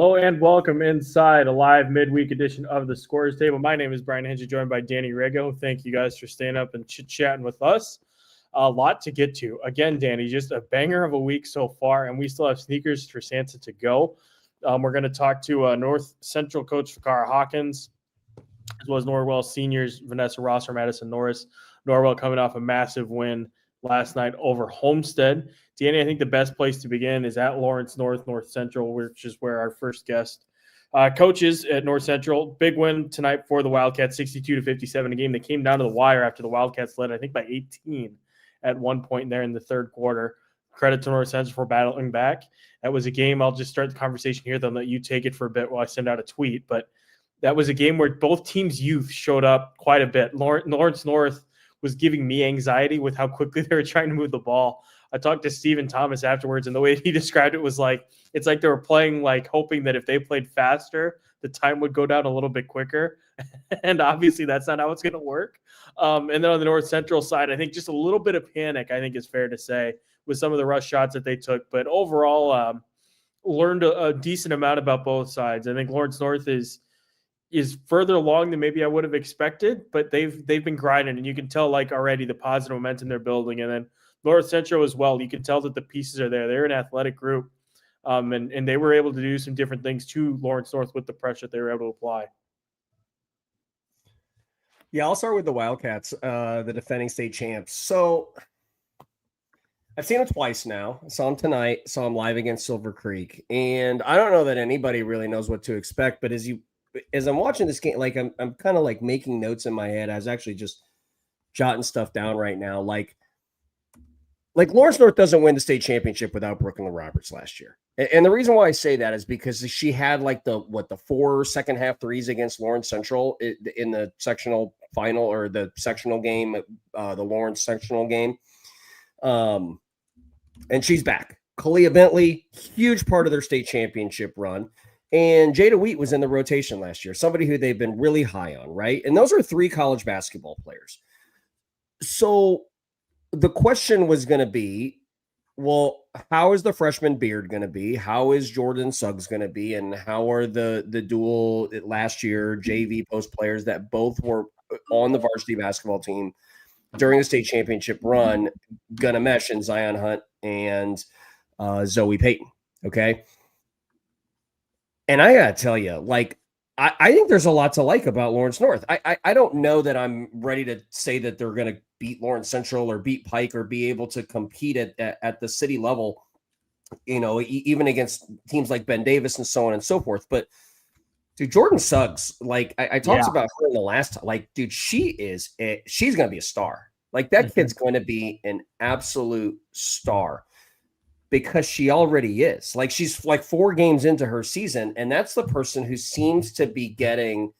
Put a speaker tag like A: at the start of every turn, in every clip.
A: Hello and welcome inside a live midweek edition of the Scorers Table. My name is Brian Haenchen, joined by Danny Riego. Thank you guys for staying up and chit-chatting with us. A lot to get to. Again, Danny, just a banger of a week so far, and we still have sneakers for Santa to go. We're going to talk to North Central coach Fakara Hawkins, as well as Norwell seniors Vanessa, Rosswurm, Addison, Norris. Norwell coming off a massive win last night over Homestead. Danny, I think the best place to begin is at Lawrence North Central, which is where our first guest coaches at North Central. Big win tonight for the Wildcats, 62-57, a game that came down to the wire after the Wildcats led, I think, by 18 at one point there in the third quarter. Credit to North Central for battling back. That was a game, I'll just start the conversation here, then let you take it for a bit while I send out a tweet. But that was a game where both teams' youth showed up quite a bit. Lawrence North was giving me anxiety with how quickly they were trying to move the ball. I talked to Stephen Thomas afterwards, and the way he described it was like, it's like they were playing, like hoping that if they played faster, the time would go down a little bit quicker. And obviously that's not how it's going to work. And then on the North Central side, I think just a little bit of panic, I think is fair to say, with some of the rush shots that they took. But overall, learned a decent amount about both sides. I think Lawrence North is further along than maybe I would have expected, but they've been grinding, and you can tell like already the positive momentum they're building. And then North Central as well, you can tell that the pieces are there. They're an athletic group, and they were able to do some different things to Lawrence North with the pressure they were able to apply.
B: Yeah, I'll start with the Wildcats, the defending state champs. So I've seen them twice now. I saw them tonight, saw them live against Silver Creek. And I don't know that anybody really knows what to expect, but as I'm watching this game, like I'm kind of like making notes in my head. I was actually just jotting stuff down right now. Like Lawrence North doesn't win the state championship without Brooklyn Roberts last year. And the reason why I say that is because she had like the 4 second half threes against Lawrence Central in the sectional final, or the sectional game, the Lawrence sectional game. And she's back. Kalia Bentley, huge part of their state championship run. And Jada Wheat was in the rotation last year, somebody who they've been really high on, right? And those are 3 college basketball players. So the question was going to be, well, how is the freshman Beard going to be? How is Jordan Suggs going to be? And how are the dual last year JV post players that both were on the varsity basketball team during the state championship run going to mesh in Zion Hunt and Zoe Payton? Okay. And I got to tell you, like, I think there's a lot to like about Lawrence North. I don't know that I'm ready to say that they're going to beat Lawrence Central or beat Pike or be able to compete at the city level, you know, even against teams like Ben Davis and so on and so forth. But dude, Jordan Suggs, like I talked about her in the last time, like, dude, she's going to be a star. Like that kid's going to be an absolute star, because she already is. Like she's like 4 games into her season, and that's the person who seems to be getting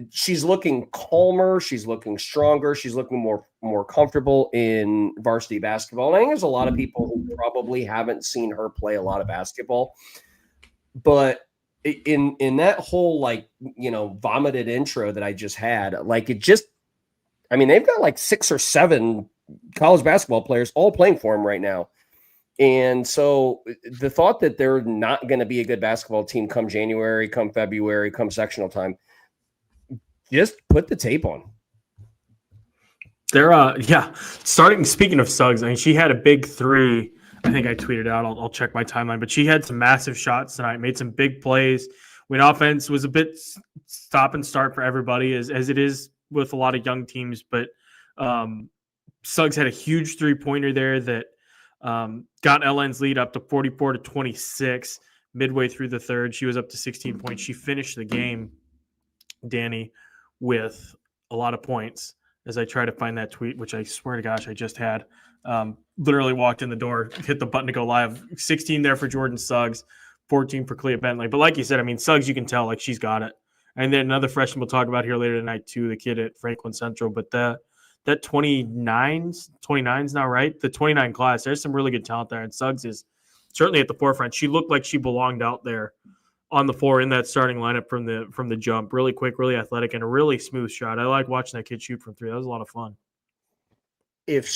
B: she's looking calmer, she's looking stronger, she's looking more comfortable in varsity basketball. And I think there's a lot of people who probably haven't seen her play a lot of basketball, but in that whole, like, you know, vomited intro that I just had, like I mean, they've got like 6 or 7 college basketball players all playing for them right now. And so the thought that they're not going to be a good basketball team come January, come February, come sectional time, just put the tape on.
A: They're speaking of Suggs, I mean, she had a big 3. I think I tweeted out. I'll check my timeline, but she had some massive shots tonight, made some big plays. When offense was a bit stop and start for everybody, as it is with a lot of young teams, but Suggs had a huge 3-pointer there that got LN's lead up to 44-26 midway through the third. She was up to 16 points. She finished the game, Danny, with a lot of points. As I try to find that tweet, which I swear to gosh I just had, literally walked in the door, hit the button to go live. 16 there for Jordan Suggs, 14 for Clea Bentley. But like you said, I mean, Suggs, you can tell like she's got it. And then another freshman we'll talk about here later tonight too, the kid at Franklin Central. But that 29's now, right? The 29 class, there's some really good talent there. And Suggs is certainly at the forefront. She looked like she belonged out there on the floor in that starting lineup from the jump. Really quick, really athletic, and a really smooth shot. I like watching that kid shoot from 3. That was a lot of fun.
B: If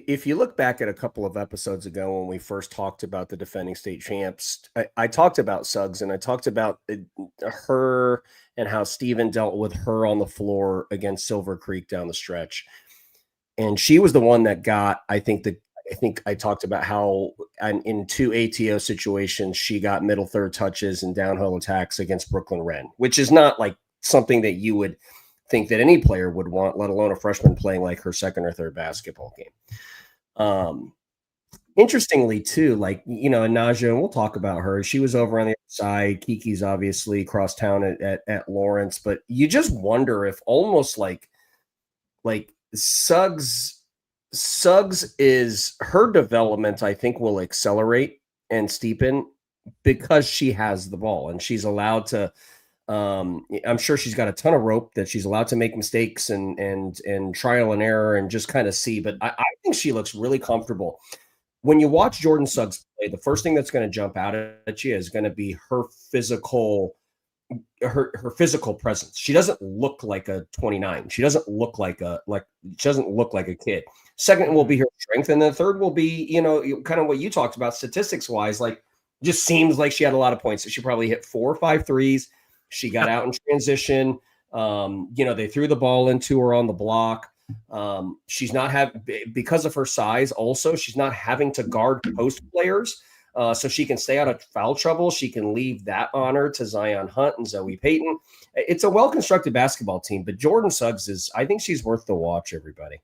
B: if you look back at a couple of episodes ago when we first talked about the defending state champs, I talked about Suggs, and I talked about her and how Steven dealt with her on the floor against Silver Creek down the stretch. And she was the one that got, I think I talked about how in 2 ATO situations, she got middle third touches and downhill attacks against Brooklyn Wren, which is not like something that you would think that any player would want, let alone a freshman playing like her second or third basketball game. Interestingly too, like, Naja, and we'll talk about her. She was over on the other side. Kiki's obviously cross town at Lawrence, but you just wonder if almost like Suggs is her development, I think, will accelerate and steepen because she has the ball and she's allowed to. I'm sure she's got a ton of rope that she's allowed to make mistakes and trial and error and just kind of see. But I think she looks really comfortable. When you watch Jordan Suggs play, the first thing that's going to jump out at you is going to be her physical presence. She doesn't look like a 29. She doesn't look like a kid. Second will be her strength, and the third will be, kind of what you talked about statistics wise. Like, just seems like she had a lot of points. So she probably hit 4 or 5 threes. She got out in transition. They threw the ball into her on the block. She's not because of her size. Also, she's not having to guard post players. So she can stay out of foul trouble. She can leave that honor to Zion Hunt and Zoe Payton. It's a well-constructed basketball team, but Jordan Suggs I think she's worth the watch, everybody.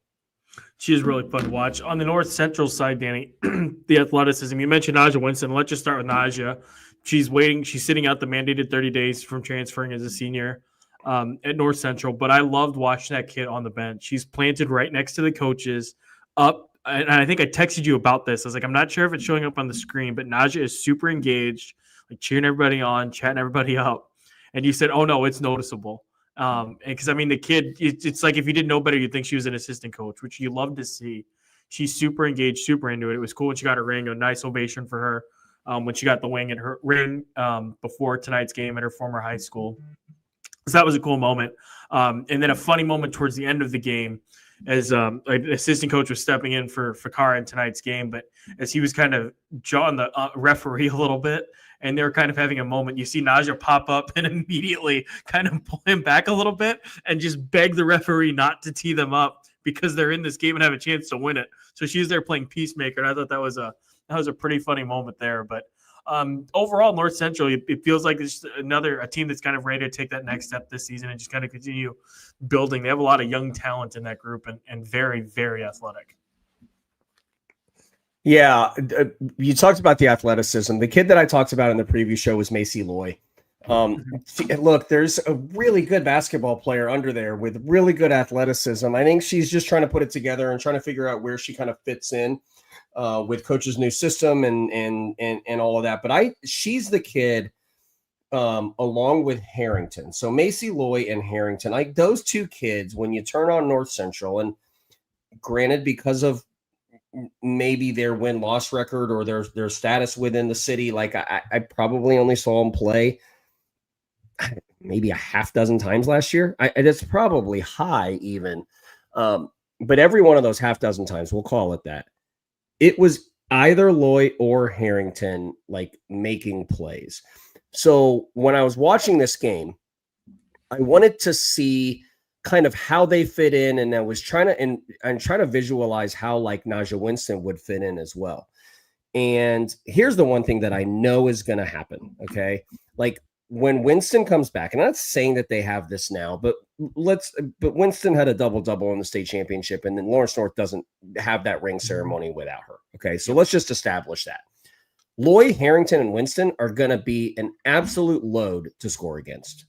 A: She is really fun to watch. On the North Central side, Danny, the athleticism, you mentioned Naja Winston. Let's just start with Naja. She's waiting. She's sitting out the mandated 30 days from transferring as a senior at North Central. But I loved watching that kid on the bench. She's planted right next to the coaches up. And I think I texted you about this. I was like, I'm not sure if it's showing up on the screen, but Naja is super engaged, like cheering everybody on, chatting everybody up. And you said, oh, no, it's noticeable. Because, the kid, it's like if you didn't know better, you'd think she was an assistant coach, which you love to see. She's super engaged, super into it. It was cool when she got her ring, a nice ovation for her when she got the ring before tonight's game at her former high school. So that was a cool moment. And then a funny moment towards the end of the game as an assistant coach was stepping in for Fakar in tonight's game. But as he was kind of jawing the referee a little bit, and they were kind of having a moment, you see Naja pop up and immediately kind of pull him back a little bit and just beg the referee not to tee them up because they're in this game and have a chance to win it. So she's there playing peacemaker, and I thought that was a pretty funny moment there. But overall, North Central, it feels like it's a team that's kind of ready to take that next step this season and just kind of continue building. They have a lot of young talent in that group and very, very athletic.
B: Yeah, you talked about the athleticism. The kid that I talked about in the preview show was Macy Loy. Look, there's a really good basketball player under there with really good athleticism. I think she's just trying to put it together and trying to figure out where she kind of fits in with coach's new system and all of that. But she's the kid along with Harrington. So Macy Loy and Harrington, like those two kids, when you turn on North Central, and granted, because of maybe their win-loss record or their status within the city, like I probably only saw them play maybe a half dozen times last year. It's probably high even. But every one of those half dozen times, we'll call it that, it was either Loy or Harrington like making plays. So when I was watching this game, I wanted to see kind of how they fit in, and I was trying to visualize how like Naja Winston would fit in as well. And here's the one thing that I know is going to happen. Okay, like when Winston comes back, and I'm not saying that they have this now, but Winston had a double-double in the state championship, and then Lawrence North doesn't have that ring ceremony without her. Okay, so let's just establish that. Loy, Harrington, and Winston are going to be an absolute load to score against.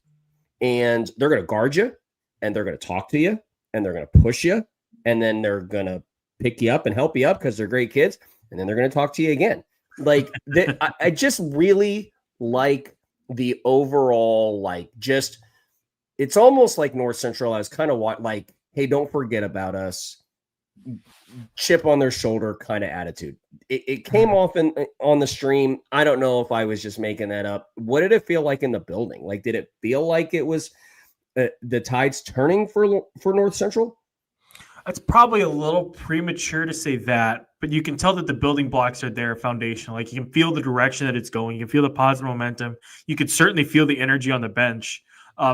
B: And they're going to guard you, and they're going to talk to you, and they're going to push you, and then they're going to pick you up and help you up because they're great kids, and then they're going to talk to you again. Like, I just really like the overall, like, just, it's almost like North Central has kind of like, hey, don't forget about us, chip on their shoulder kind of attitude. It came off on the stream. I don't know if I was just making that up. What did it feel like in the building? Like, did it feel like it was the tides turning for North Central?
A: It's probably a little premature to say that, but you can tell that the building blocks are there, foundational. Like you can feel the direction that it's going. You can feel the positive momentum. You could certainly feel the energy on the bench.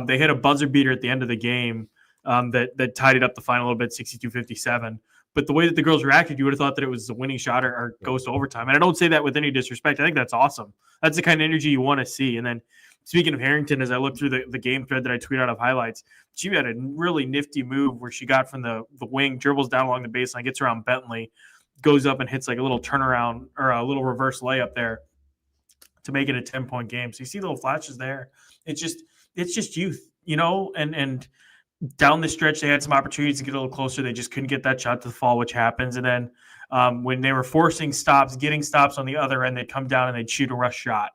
A: They hit a buzzer beater at the end of the game that tied it up the final a little bit, 62-57. But the way that the girls reacted, you would have thought that it was a winning shot or goes to overtime. And I don't say that with any disrespect. I think that's awesome. That's the kind of energy you want to see. And then speaking of Haenchen, as I look through the game thread that I tweet out of highlights, she had a really nifty move where she got from the wing, dribbles down along the baseline, gets around Bentley, goes up and hits like a little turnaround or a little reverse layup there to make it a 10-point game. So you see little flashes there. It's just youth, and down the stretch, they had some opportunities to get a little closer. They just couldn't get that shot to the fall, which happens. And then when they were forcing stops, getting stops on the other end, they'd come down and they'd shoot a rush shot,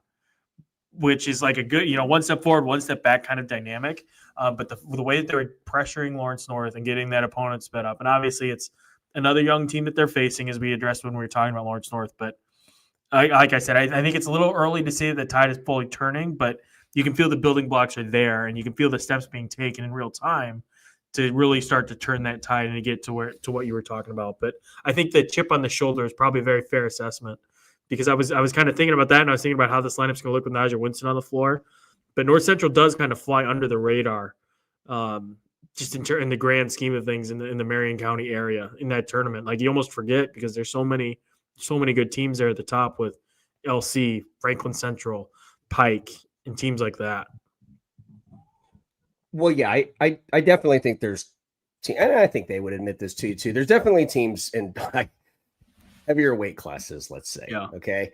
A: which is like a good, one step forward, one step back kind of dynamic. But the way that they were pressuring Lawrence North and getting that opponent sped up, and obviously it's another young team that they're facing, as we addressed when we were talking about Lawrence North. But like I said, I think it's a little early to say that the tide is fully turning, but you can feel the building blocks are there, and you can feel the steps being taken in real time to really start to turn that tide and to get to what you were talking about. But I think the chip on the shoulder is probably a very fair assessment, because I was kind of thinking about that, and I was thinking about how this lineup's going to look with Naja Winston on the floor. But North Central does kind of fly under the radar, just in the grand scheme of things in the Marion County area in that tournament. Like you almost forget, because there's so many good teams there at the top with LC, Franklin Central, Pike, and teams like that.
B: Well, yeah, I definitely think there's, and I think they would admit this too. There's definitely teams in heavier weight classes, let's say.
A: Yeah.
B: Okay.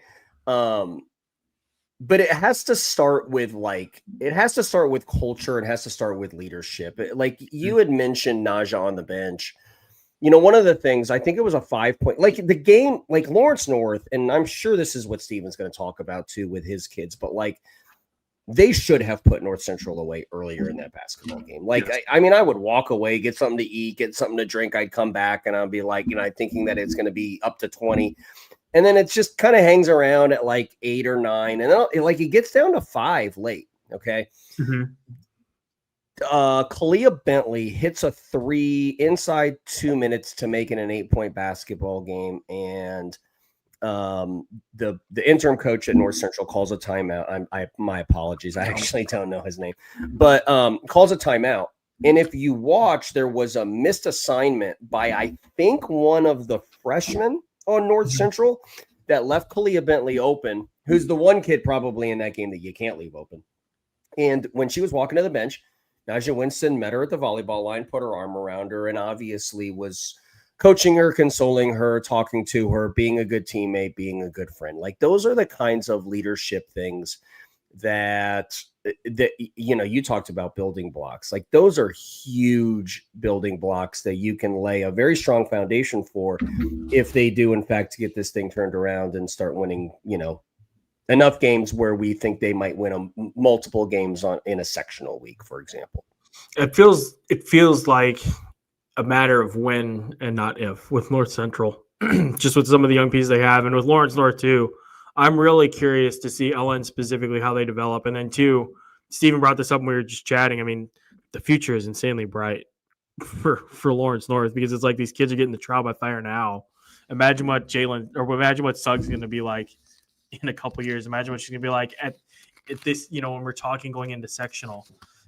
B: But it has to start with culture. It has to start with leadership. Like you had mentioned Naja on the bench. One of the things, I think it was a 5-point, like the game, like Lawrence North, and I'm sure this is what Steven's going to talk about too with his kids, but like they should have put North Central away earlier in that basketball game. Like, yes. I mean, I would walk away, get something to eat, get something to drink. I'd come back and I'd be like, thinking that it's going to be up to 20. And then it just kind of hangs around at like 8 or 9. And then it gets down to 5 late. Okay.
A: Mm-hmm.
B: Kalia Bentley hits a 3 inside 2 minutes to make it an 8-point basketball game. And the interim coach at North Central calls a timeout. My apologies. I actually don't know his name, but calls a timeout. And if you watch, there was a missed assignment by, I think, one of the freshmen on North Central that left Kalia Bentley open, who's the one kid probably in that game that you can't leave open. And when she was walking to the bench, Naja Winston met her at the volleyball line, put her arm around her, and obviously was coaching her, consoling her, talking to her, being a good teammate, being a good friend. Like those are the kinds of leadership things that you talked about, building blocks. Like those are huge building blocks that you can lay a very strong foundation for if they do in fact get this thing turned around and start winning, enough games where we think they might win multiple games in a sectional week, for example.
A: It feels like a matter of when and not if with North Central, just with some of the young pieces they have, and with Lawrence North too. I'm really curious to see LN specifically, how they develop. And then too, Stephen brought this up when we were just chatting. I mean, the future is insanely bright for Lawrence North, because it's like these kids are getting the trial by fire now. Imagine what Suggs going to be like in a couple years. Imagine what she's going to be like at this, when we're talking going into sectional.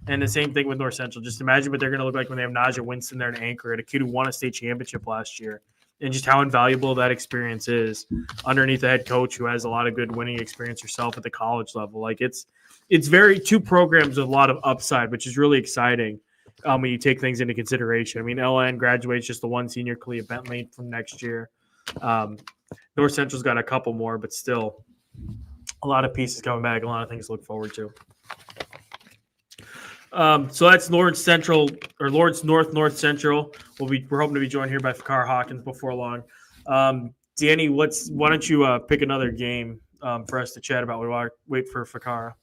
A: And the same thing with North Central. Just imagine what they're going to look like when they have Naja Winston there to anchor it, a kid who won a state championship last year, and just how invaluable that experience is underneath a head coach who has a lot of good winning experience herself at the college level. Like it's two programs with a lot of upside, which is really exciting when you take things into consideration. I mean, LN graduates just the one senior, Kalia Bentley, from next year. North Central's got a couple more, but still a lot of pieces coming back, a lot of things to look forward to. So that's Lawrence North, North Central. We're hoping to be joined here by Fakar Hawkins before long. Danny, why don't you pick another game for us to chat about? We wait for Fakara.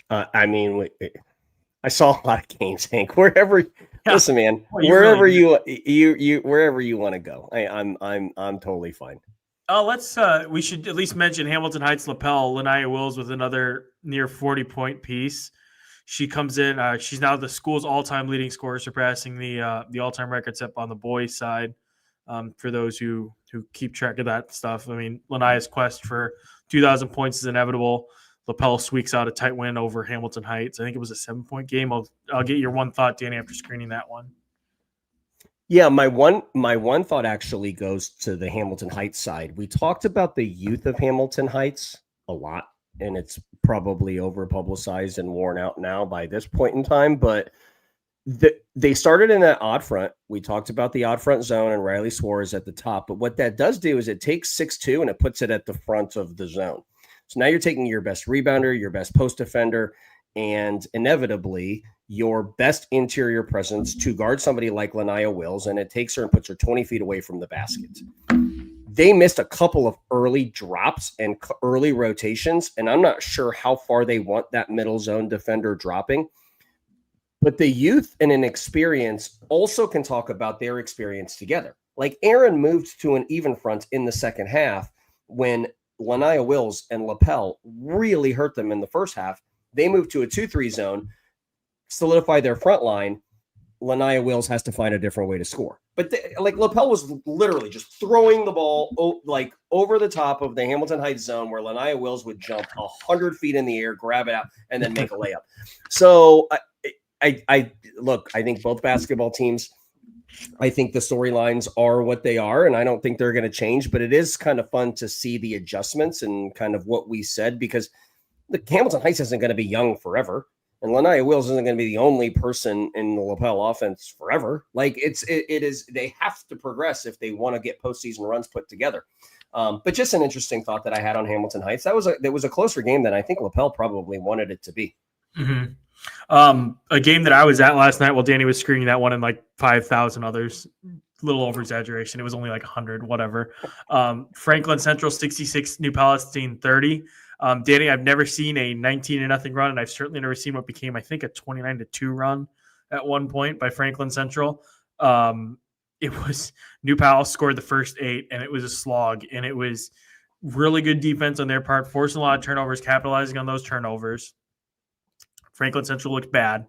B: I saw a lot of games, Hank. Listen, man, wherever you want to go, I'm totally fine.
A: We should at least mention Hamilton Heights Lapel. Lania Wills with another near 40-point piece. She comes in. She's now the school's all-time leading scorer, surpassing the all-time record set on the boys' side. For those who keep track of that stuff, I mean, Lania's quest for 2,000 points is inevitable. Lapel squeaks out a tight win over Hamilton Heights. I think it was a 7-point game. I'll get your one thought, Danny, after screening that one.
B: Yeah, my one thought actually goes to the Hamilton Heights side. We talked about the youth of Hamilton Heights a lot, and it's probably over publicized and worn out now by this point in time, but they started in that odd front. We talked about the odd front zone and Riley Suarez at the top, but what that does do is it takes 6'2" and it puts it at the front of the zone. So now you're taking your best rebounder, your best post defender, and inevitably your best interior presence to guard somebody like Lania Wills, and it takes her and puts her 20 feet away from the basket. They missed a couple of early drops and early rotations, and I'm not sure how far they want that middle zone defender dropping. But the youth and inexperience also can talk about their experience together. Like Aaron moved to an even front in the second half when Lania Wills and Lapel really hurt them in the first half. They moved to a 2-3 zone, solidify their front line. Lania Wills has to find a different way to score. But Lapel was literally just throwing the ball like over the top of the Hamilton Heights zone where Lania Wills would jump 100 feet in the air, grab it out, and then make a layup. So I think both basketball teams, I think the storylines are what they are, and I don't think they're going to change, but it is kind of fun to see the adjustments and kind of what we said, because the Hamilton Heights isn't going to be young forever, and Lania Wills isn't going to be the only person in the Lapel offense forever. Like it is, they have to progress if they want to get postseason runs put together. But just an interesting thought that I had on Hamilton Heights. There was a closer game than I think Lapel probably wanted it to be.
A: Mm-hmm. A game that I was at last night while Danny was screening that one and like 5,000 others, little over exaggeration. It was only like 100, whatever. Franklin Central 66, New Palestine 30. Danny, I've never seen a 19-0 run, and I've certainly never seen what became, I think, a 29-2 run at one point by Franklin Central. It was New Pal scored the first 8, and it was a slog, and it was really good defense on their part, forcing a lot of turnovers, capitalizing on those turnovers. Franklin Central looked bad.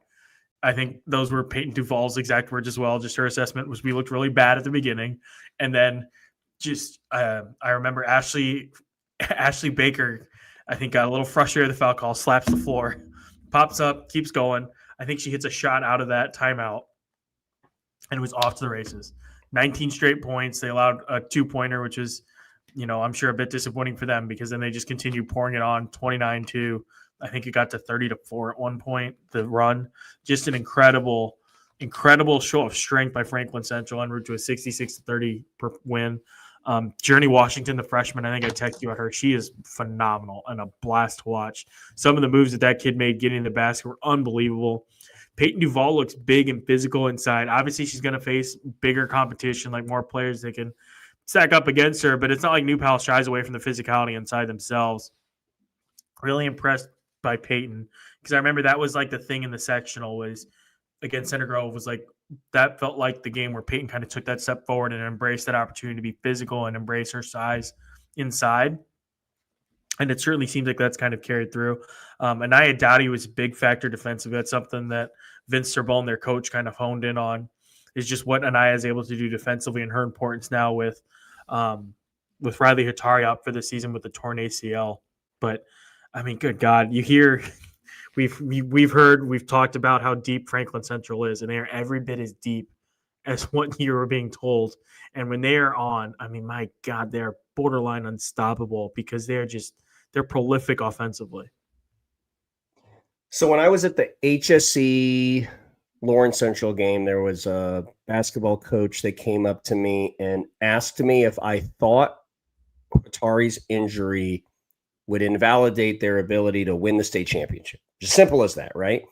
A: I think those were Peyton Duvall's exact words as well. Just her assessment was we looked really bad at the beginning. And then just I remember Ashley Baker, I think, got a little frustrated with the foul call, slaps the floor, pops up, keeps going. I think she hits a shot out of that timeout, and it was off to the races. 19 straight points. They allowed a 2-pointer, which is, I'm sure a bit disappointing for them, because then they just continued pouring it on. 29-2. I think it got to 30-4 at one point, the run. Just an incredible show of strength by Franklin Central en route to a 66-30 win. Journey Washington, the freshman, I think I texted you about her. She is phenomenal and a blast to watch. Some of the moves that kid made getting in the basket were unbelievable. Peyton Duvall looks big and physical inside. Obviously, she's going to face bigger competition, like more players that can stack up against her, but it's not like New Pal shies away from the physicality inside themselves. Really impressed by Peyton, because I remember that was like the thing in the sectional was against Center Grove, was like that felt like the game where Peyton kind of took that step forward and embraced that opportunity to be physical and embrace her size inside. And it certainly seems like that's kind of carried through. Anaya Dowdy was a big factor defensively. That's something that Vince Sorbonne, their coach, kind of honed in on, is just what Anaya is able to do defensively and her importance now with Riley Hatari out for the season with the torn ACL. But I mean, good God, you hear we've talked about how deep Franklin Central is, and they are every bit as deep as what you were being told. And when they are on, I mean, my God, they're borderline unstoppable, because they're prolific offensively.
B: So when I was at the HSE Lawrence Central game, there was a basketball coach that came up to me and asked me if I thought Atari's injury would invalidate their ability to win the state championship. Just simple as that, right?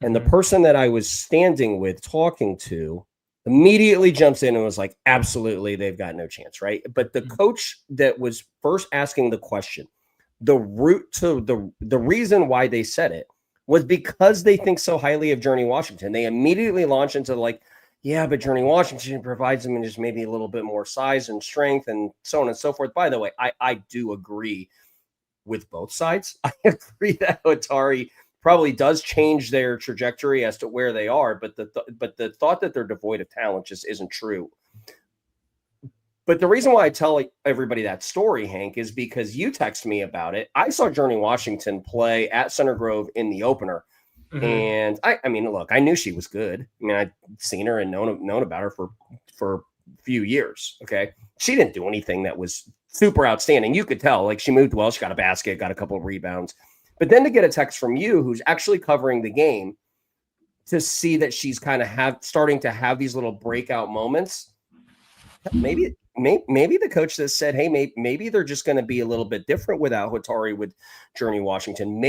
B: And the person that I was standing with talking to immediately jumps in and was like, absolutely, they've got no chance, right? But the coach that was first asking the question, the root to the reason why they said it was because they think so highly of Journey Washington. They immediately launch into like, yeah, but Journey Washington provides them just maybe a little bit more size and strength and so on and so forth. By the way, I do agree with both sides. I agree that Atari probably does change their trajectory as to where they are. But the thought that they're devoid of talent just isn't true. But the reason why I tell everybody that story, Hank, is because you text me about it. I saw Journey Washington play at Center Grove in the opener. Mm-hmm. And I mean, look, I knew she was good. I mean, I'd seen her and known about her for a few years. Okay. She didn't do anything that was super outstanding. You could tell, like, she moved well. She got a basket, got a couple of rebounds. But then to get a text from you, who's actually covering the game, to see that she's kind of starting to have these little breakout moments, maybe the coach has said, hey, maybe they're just going to be a little bit different without Hotari with Journey Washington.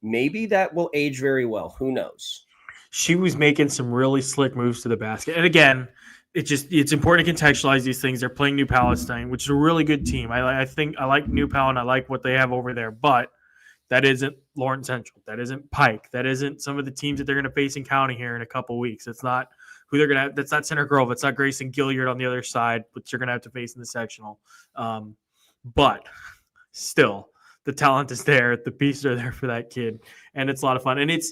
B: Maybe that will age very well. Who knows?
A: She was making some really slick moves to the basket. And again, it's important to contextualize these things. They're playing New Palestine, which is a really good team. I think I like New Pal and I like what they have over there, but that isn't Lawrence Central. That isn't Pike. That isn't some of the teams that they're going to face in County here in a couple of weeks. It's not who they're going to. That's not Center Grove. It's not Grayson Gilliard on the other side, which you're going to have to face in the sectional. But still, the talent is there. The pieces are there for that kid, and it's a lot of fun. And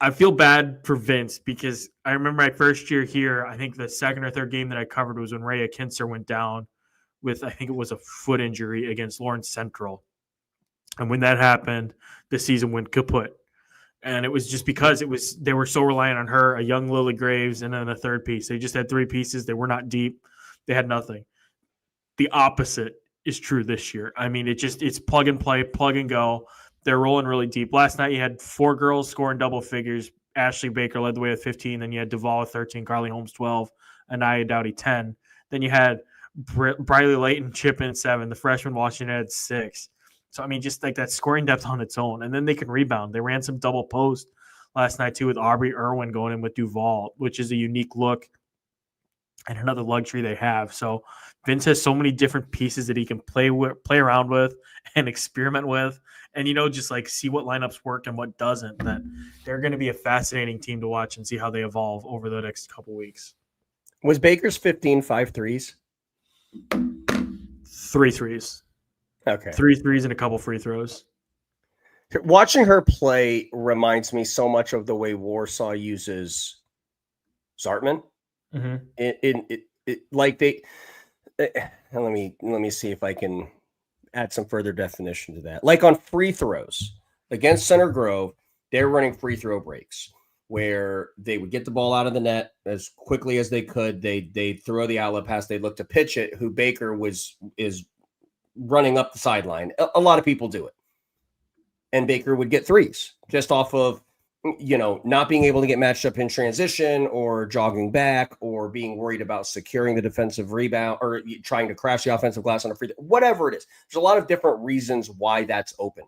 A: I feel bad for Vince because I remember my first year here. I think the second or third game that I covered was when Rhea Kinser went down with, I think it was a foot injury against Lawrence Central. And when that happened, the season went kaput. And it was just because they were so reliant on her, a young Lily Graves, and then a third piece. They just had three pieces. They were not deep. They had nothing. The opposite is true this year. I mean, it's plug and play, plug and go. They're rolling really deep. Last night you had 4 girls scoring double figures. Ashley Baker led the way with 15. Then you had Duvall with 13, Carly Holmes 12, Anaya Dowdy 10. Then you had Briley Layton chip in 7. The freshman Washington had 6. So, I mean, just like that scoring depth on its own. And then they can rebound. They ran some double post last night, too, with Aubrey Irwin going in with Duvall, which is a unique look and another luxury they have. So, Vince has so many different pieces that he can play around with and experiment with and, just like see what lineups work and what doesn't. That they're going to be a fascinating team to watch and see how they evolve over the next couple weeks.
B: Was Baker's 15 5 threes?
A: 3 threes.
B: Okay.
A: 3 threes and a couple free throws.
B: Watching her play reminds me so much of the way Warsaw uses Zartman. Mm-hmm. Let me see if I can add some further definition to that. Like on free throws against Center Grove, they're running free throw breaks where they would get the ball out of the net as quickly as they could. They'd throw the outlet pass. They'd look to pitch it. Who Baker is running up the sideline. A lot of people do it. And Baker would get threes just off of, not being able to get matched up in transition or jogging back or being worried about securing the defensive rebound or trying to crash the offensive glass on a free throw, whatever it is. There's a lot of different reasons why that's open.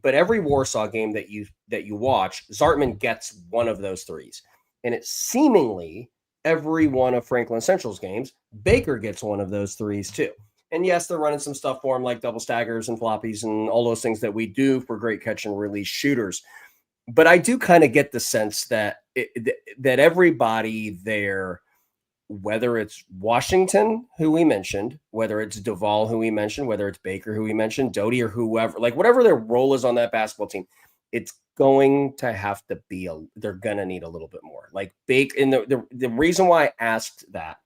B: But every Warsaw game that you watch, Zartman gets one of those threes. And it's seemingly every one of Franklin Central's games, Baker gets one of those threes too. And yes, they're running some stuff for him like double staggers and floppies and all those things that we do for great catch and release shooters. But I do kind of get the sense that that everybody there, whether it's Washington, who we mentioned, whether it's Duvall, who we mentioned, whether it's Baker, who we mentioned, Doty or whoever, like whatever their role is on that basketball team, it's going to have to be they're going to need a little bit more. Like Baker, and the reason why I asked that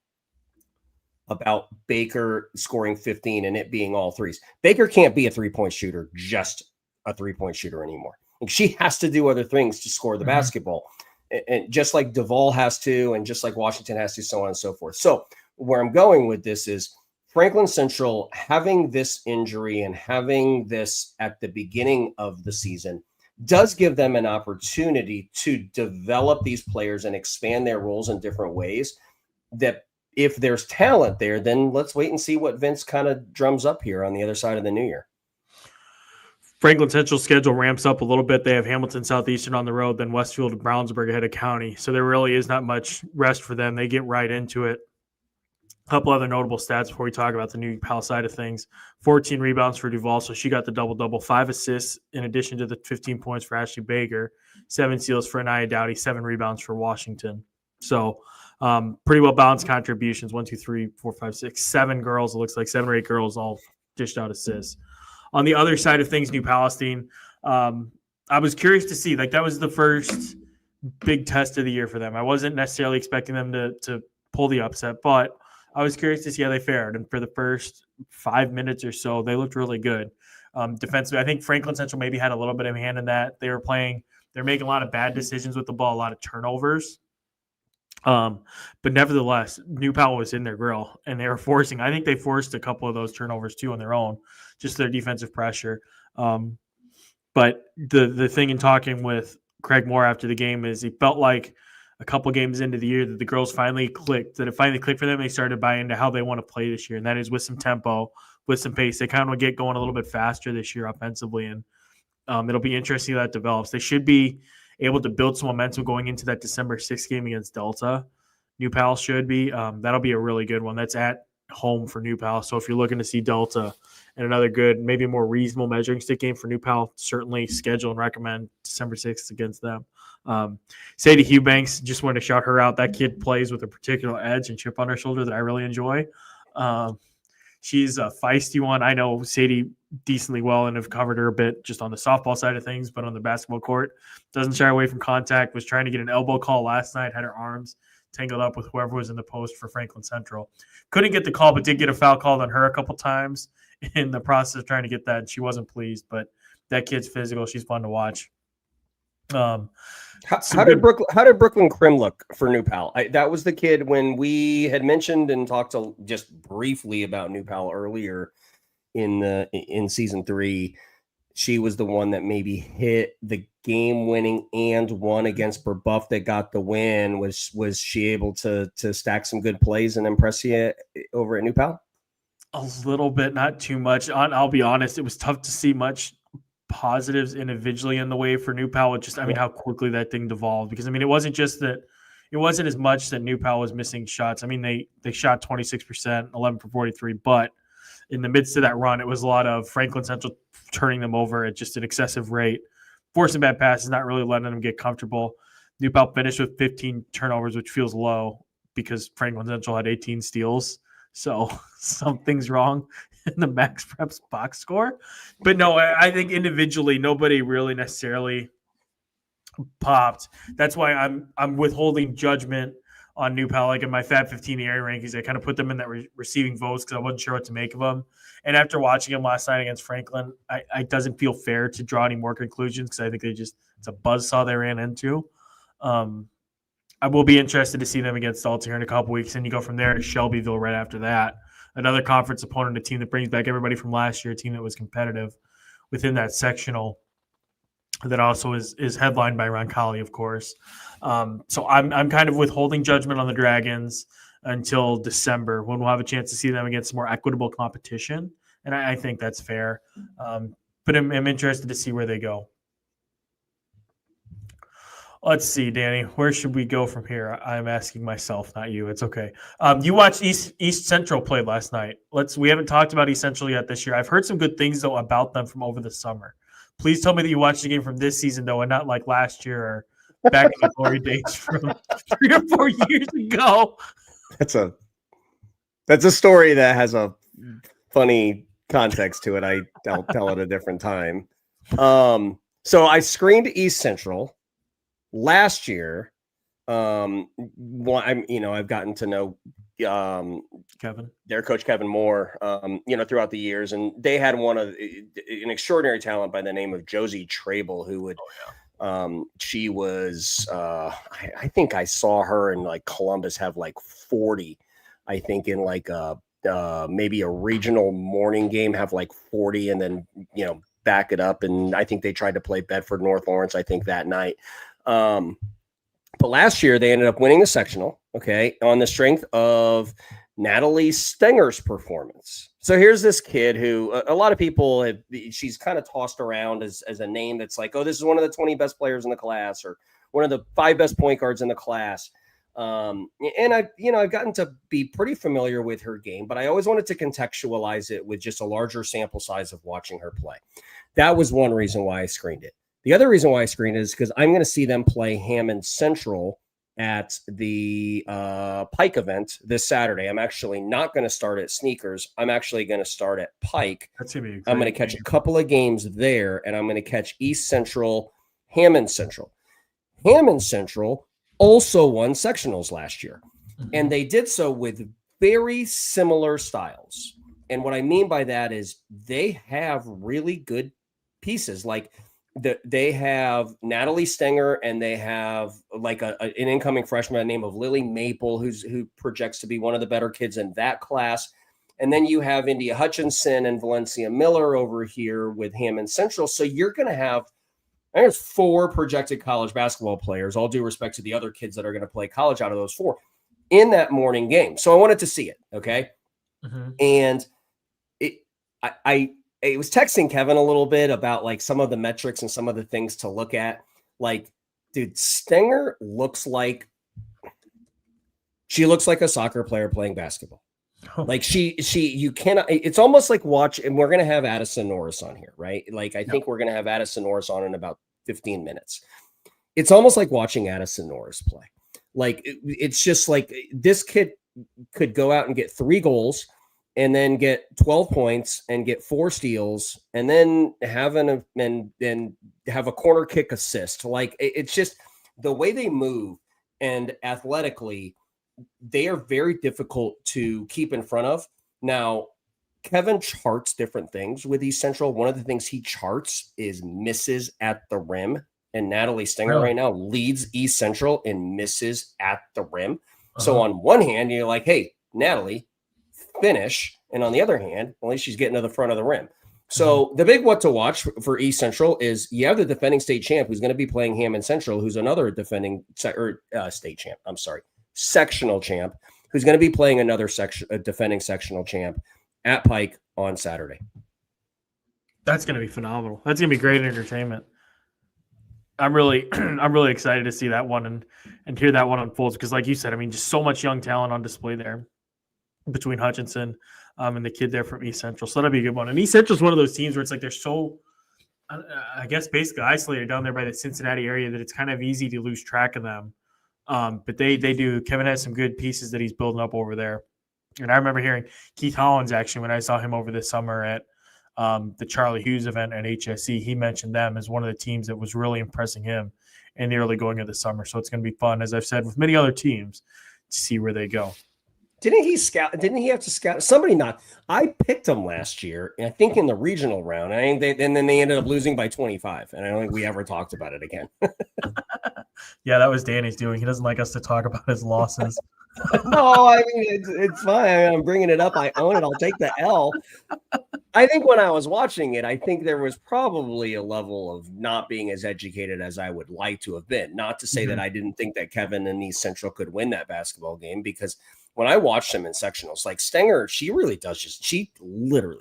B: about Baker scoring 15 and it being all threes. Baker can't be a 3-point shooter, just a 3-point shooter anymore. Like she has to do other things to score the basketball. And just like Duvall has to, and just like Washington has to, so on and so forth. So where I'm going with this is Franklin Central having this injury and having this at the beginning of the season does give them an opportunity to develop these players and expand their roles in different ways. That if there's talent there, then let's wait and see what Vince kind of drums up here on the other side of the new year.
A: Franklin Central's schedule ramps up a little bit. They have Hamilton Southeastern on the road, then Westfield and Brownsburg ahead of County. So there really is not much rest for them. They get right into it. A couple other notable stats before we talk about the New Pal side of things. 14 rebounds for Duvall, so she got the double-double. 5 assists in addition to the 15 points for Ashley Baker. 7 steals for Anaya Dowdy. 7 rebounds for Washington. So pretty well-balanced contributions. 1, 2, 3, 4, 5, 6, 7 girls. It looks like 7 or 8 girls all dished out assists. On the other side of things, New Palestine, I was curious to see, like, that was the first big test of the year for them. I wasn't necessarily expecting them to pull the upset, but I was curious to see how they fared. And for the first 5 minutes or so, they looked really good. Defensively, I think Franklin Central maybe had a little bit of a hand in that. They're making a lot of bad decisions with the ball, a lot of turnovers. But nevertheless, New Pal was in their grill, and they were forcing. I think they forced a couple of those turnovers too on their own, just their defensive pressure. But the thing in talking with Craig Moore after the game is he felt like a couple games into the year that the girls finally clicked, that it finally clicked for them. They started to buy into how they want to play this year, and that is with some tempo, with some pace. They kind of get going a little bit faster this year offensively, and it'll be interesting how that develops. They should be able to build some momentum going into that December 6th game against Delta. New Pal should be. That'll be a really good one. That's at home for New Pal. So if you're looking to see Delta and another good, maybe more reasonable measuring stick game for New Pal, certainly schedule and recommend December 6th against them. Sadie Hughbanks, just wanted to shout her out. That kid plays with a particular edge and chip on her shoulder that I really enjoy. She's a feisty one. I know Sadie decently well and have covered her a bit just on the softball side of things, but on the basketball court, doesn't shy away from contact, was trying to get an elbow call last night, had her arms tangled up with whoever was in the post for Franklin Central. Couldn't get the call, but did get a foul called on her a couple times in the process of trying to get that, and she wasn't pleased, but that kid's physical. She's fun to watch.
B: How did Brooklyn Krim look for New Pal? That was the kid when we had mentioned and talked just briefly about New Pal earlier in season 3. She was the one that maybe hit the game-winning and one against Burbuff that got the win. Was she able to stack some good plays and impress you over at New Pal?
A: A little bit, not too much. I'll be honest, it was tough to see much positives individually in the way for New Pal. How quickly that thing devolved, because it wasn't just that, it wasn't as much that New Pal was missing shots. They shot 26%, 11 for 43, but in the midst of that run, it was a lot of Franklin Central turning them over at just an excessive rate, forcing bad passes, not really letting them get comfortable. New Pal finished with 15 turnovers, which feels low because Franklin Central had 18 steals. So something's wrong in the Max Preps box score. But no, I think individually, nobody really necessarily popped. That's why I'm withholding judgment on New Pal. Like in my Fab 15 area rankings, I kind of put them in that receiving votes because I wasn't sure what to make of them. And after watching them last night against Franklin, I doesn't feel fair to draw any more conclusions because I think it's a buzzsaw they ran into. I will be interested to see them against Delta here in a couple weeks, and you go from there to Shelbyville right after that. Another conference opponent, a team that brings back everybody from last year, a team that was competitive within that sectional that also is headlined by Roncalli, of course. So I'm kind of withholding judgment on the Dragons until December when we'll have a chance to see them against more equitable competition, and I think that's fair. But I'm interested to see where they go. Let's see, Danny, where should we go from here? I'm asking myself, not you. It's okay. You watched East Central play last night. We haven't talked about East Central yet this year. I've heard some good things, though, about them from over the summer. Please tell me that you watched the game from this season, though, and not like last year or back in the glory days from 3 or 4 years ago.
B: That's a story that has a funny context to it. I'll tell it a different time. So I screened East Central last year. I've gotten to know
A: Kevin,
B: their coach Kevin Moore, throughout the years, and they had an extraordinary talent by the name of Josie Trable, who would. She was, I think I saw her in like Columbus have like 40, I think in like maybe a regional morning game have like 40 and then, back it up. And I think they tried to play Bedford North Lawrence, I think that night. But last year they ended up winning the sectional, on the strength of Natalie Stenger's performance. So here's this kid who a lot of people she's kind of tossed around as a name that's like, oh, this is one of the 20 best players in the class or one of the 5 best point guards in the class. And I've gotten to be pretty familiar with her game, but I always wanted to contextualize it with just a larger sample size of watching her play. That was one reason why I screened it. The other reason why I screened it is because I'm going to see them play Hammond Central at the Pike event this Saturday. I'm actually not going to start at Sneakers. I'm actually going to start at Pike.
A: That's gonna be
B: I'm going to catch a couple of games there, and I'm going to catch East Central Hammond Central. Hammond Central also won sectionals last year, and they did so with very similar styles. And what I mean by that is they have really good pieces. Like they have Natalie Stenger, and they have like an incoming freshman by the name of Lily Maple, who projects to be one of the better kids in that class. And then you have India Hutchinson and Valencia Miller over here with Hammond Central. So you're going to have, there's 4 projected college basketball players, all due respect to the other kids that are going to play college out of those 4 in that morning game. So I wanted to see it. Okay. And I was texting Kevin a little bit about like some of the metrics and some of the things to look at. Like, dude, Stenger looks like a soccer player playing basketball. Like you cannot, it's almost like watch, and we're going to have Addison Norris on here, right? Like, I think we're going to have Addison Norris on in about 15 minutes. It's almost like watching Addison Norris play. Like, it's just like this kid could go out and get 3 goals and then get 12 points and get 4 steals and then have a corner kick assist. Like, it's just the way they move, and athletically, they are very difficult to keep in front of. Now, Kevin charts different things with East Central. One of the things he charts is misses at the rim. And Natalie Stenger right now leads East Central in misses at the rim. So on one hand, you're like, hey, Natalie, finish. And on the other hand, at least she's getting to the front of the rim. So the big what to watch for East Central is you have the defending state champ who's going to be playing Hammond Central, who's another defending state champ. I'm sorry. Sectional champ, who's going to be playing another defending sectional champ at Pike on Saturday.
A: That's going to be phenomenal. That's going to be great entertainment. I'm really excited to see that one and hear that one unfolds, because like you said, I mean, just so much young talent on display there between Hutchinson and the kid there from East Central. So that'll be a good one. And East Central is one of those teams where it's like they're so, I guess, basically isolated down there by the Cincinnati area that it's kind of easy to lose track of them. But they do. Kevin has some good pieces that he's building up over there. And I remember hearing Keith Hollins, actually, when I saw him over this summer at the Charlie Hughes event at HSE, he mentioned them as one of the teams that was really impressing him in the early going of the summer. So it's going to be fun, as I've said, with many other teams, to see where they go.
B: Didn't he have to scout somebody? Not, I picked them last year, I think in the regional round, and then they ended up losing by 25. And I don't think we ever talked about it again.
A: Yeah, that was Danny's doing. He doesn't like us to talk about his losses.
B: No, I mean, it's fine. I'm bringing it up. I own it. I'll take the L. I think when I was watching it, I think there was probably a level of not being as educated as I would like to have been. Not to say that I didn't think that Kevin and East Central could win that basketball game, because when I watched them in sectionals, like Stenger, she literally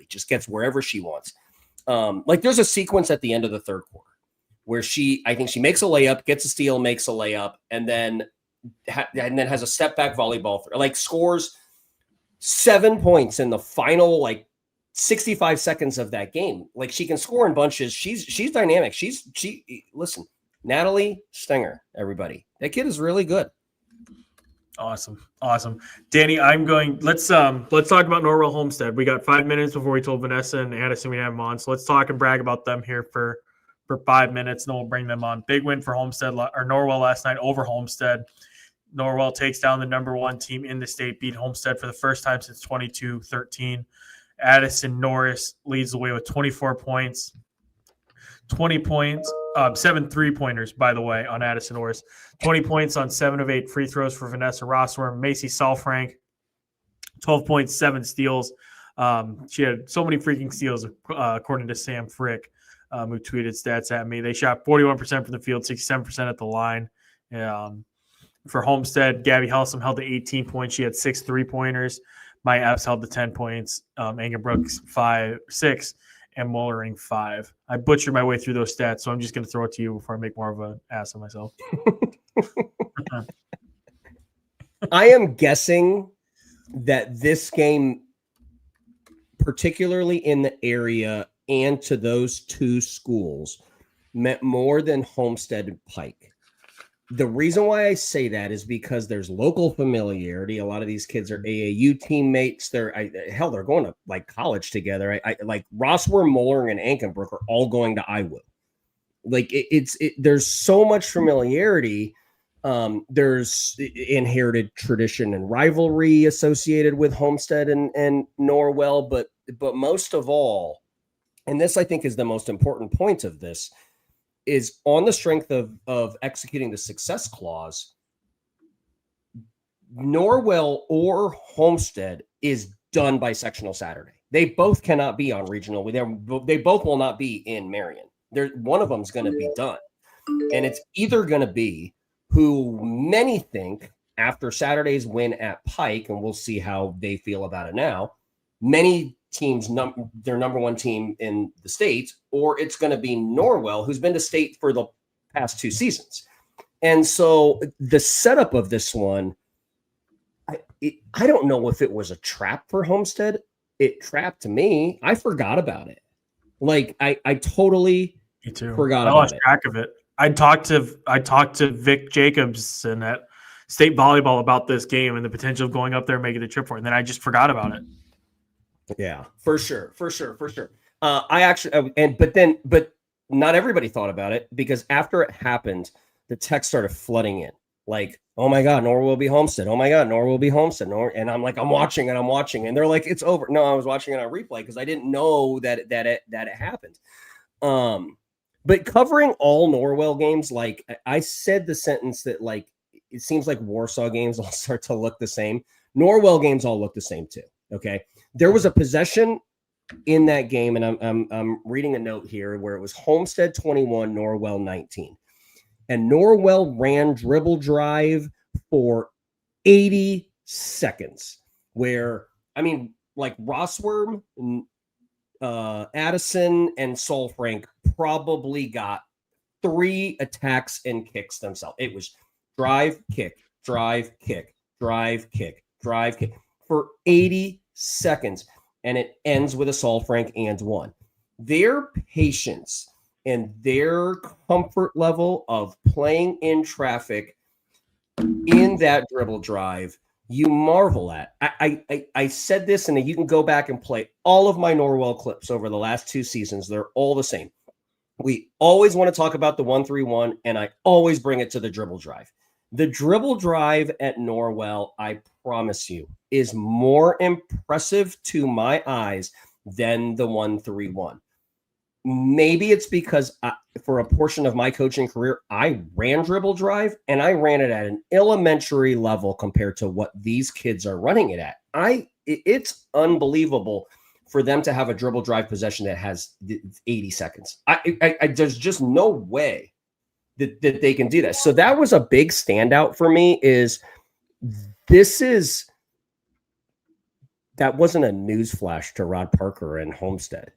B: just gets wherever she wants. Like there's a sequence at the end of the third quarter where I think she makes a layup, gets a steal, makes a layup, and then has a step back volleyball, like scores 7 points in the final, like 65 seconds of that game. Like she can score in bunches. She's dynamic. Listen, Natalie Stenger, everybody, that kid is really good.
A: Awesome. Danny, let's talk about Norwell Homestead. We got 5 minutes before we told Vanessa and Addison we'd have them on. So let's talk and brag about them here for 5 minutes, and then we'll bring them on. Big win for Norwell last night over Homestead. Norwell takes down the number 1 team in the state, beat Homestead for the first time since 22-13. Addison Norris leads the way with 24 points, 20 points, 7 3-pointers, by the way, on Addison Norris. 20 points on 7 of 8 free throws for Vanessa Rosswurm. Macy Salfrank, 12 points, 7 steals. She had so many freaking steals, according to Sam Frick, who tweeted stats at me. They shot 41% from the field, 67% at the line. For Homestead, Gabby Helsum held to 18 points. She had 6 3-pointers. Maya Epps held to 10 points. Anga Brooks 6, and Mullering 5. I butchered my way through those stats, so I'm just going to throw it to you before I make more of an ass of myself.
B: I am guessing that this game, particularly in the area and to those 2 schools, meant more than Homestead and Pike. The reason why I say that is because there's local familiarity. A lot of these kids are AAU teammates. They're going to like college together. I like Rosswurm, Mullering, and Ankenbrook are all going to IWU. Like there's so much familiarity. There's inherited tradition and rivalry associated with Homestead and Norwell, but most of all, and this I think is the most important point of this, is on the strength of executing the success clause, Norwell or Homestead is done by sectional Saturday. They both cannot be on regional. They both will not be in Marion. One of them is going to be done. And it's either going to be who many think after Saturday's win at Pike, and we'll see how they feel about it now, many teams, their number one team in the state, or it's going to be Norwell, who's been to state for the past 2 seasons. And so the setup of this one, I don't know if it was a trap for Homestead. It trapped me. I forgot about it. Like I totally forgot about it. I lost
A: track of it. I talked to Vic Jacobson at State Volleyball about this game and the potential of going up there and making the trip for it. And then I just forgot about it.
B: Yeah, for sure. But not everybody thought about it, because after it happened, the text started flooding in. Like, oh my God, Norwell will be Homestead. Oh my God, Norwell will be Homestead. And I'm like, I'm watching. And they're like, it's over. No, I was watching it on replay because I didn't know that it happened. But covering all Norwell games, like I said the sentence that like, it seems like Warsaw games all start to look the same. Norwell games all look the same too. Okay. There was a possession in that game, and I'm reading a note here where it was Homestead 21, Norwell 19. And Norwell ran dribble drive for 80 seconds, where, I mean, like Rosswurm, Addison, and Sol Frank probably got 3 attacks and kicks themselves. It was drive, kick, drive, kick, drive, kick, drive, kick for 80 seconds. And it ends with a Sol Frank and 1. Their patience and their comfort level of playing in traffic in that dribble drive, you marvel at. I said this, and you can go back and play all of my Norwell clips over the last 2 seasons. They're all the same. We always want to talk about the 1-3-1, and I always bring it to the dribble drive. The dribble drive at Norwell, I promise you, is more impressive to my eyes than the 1-3-1. Maybe it's because for a portion of my coaching career, I ran dribble drive, and I ran it at an elementary level compared to what these kids are running it at. It's unbelievable for them to have a dribble drive possession that has 80 seconds. There's just no way that they can do that. So that was a big standout for me. That wasn't a news flash to Rod Parker and Homestead.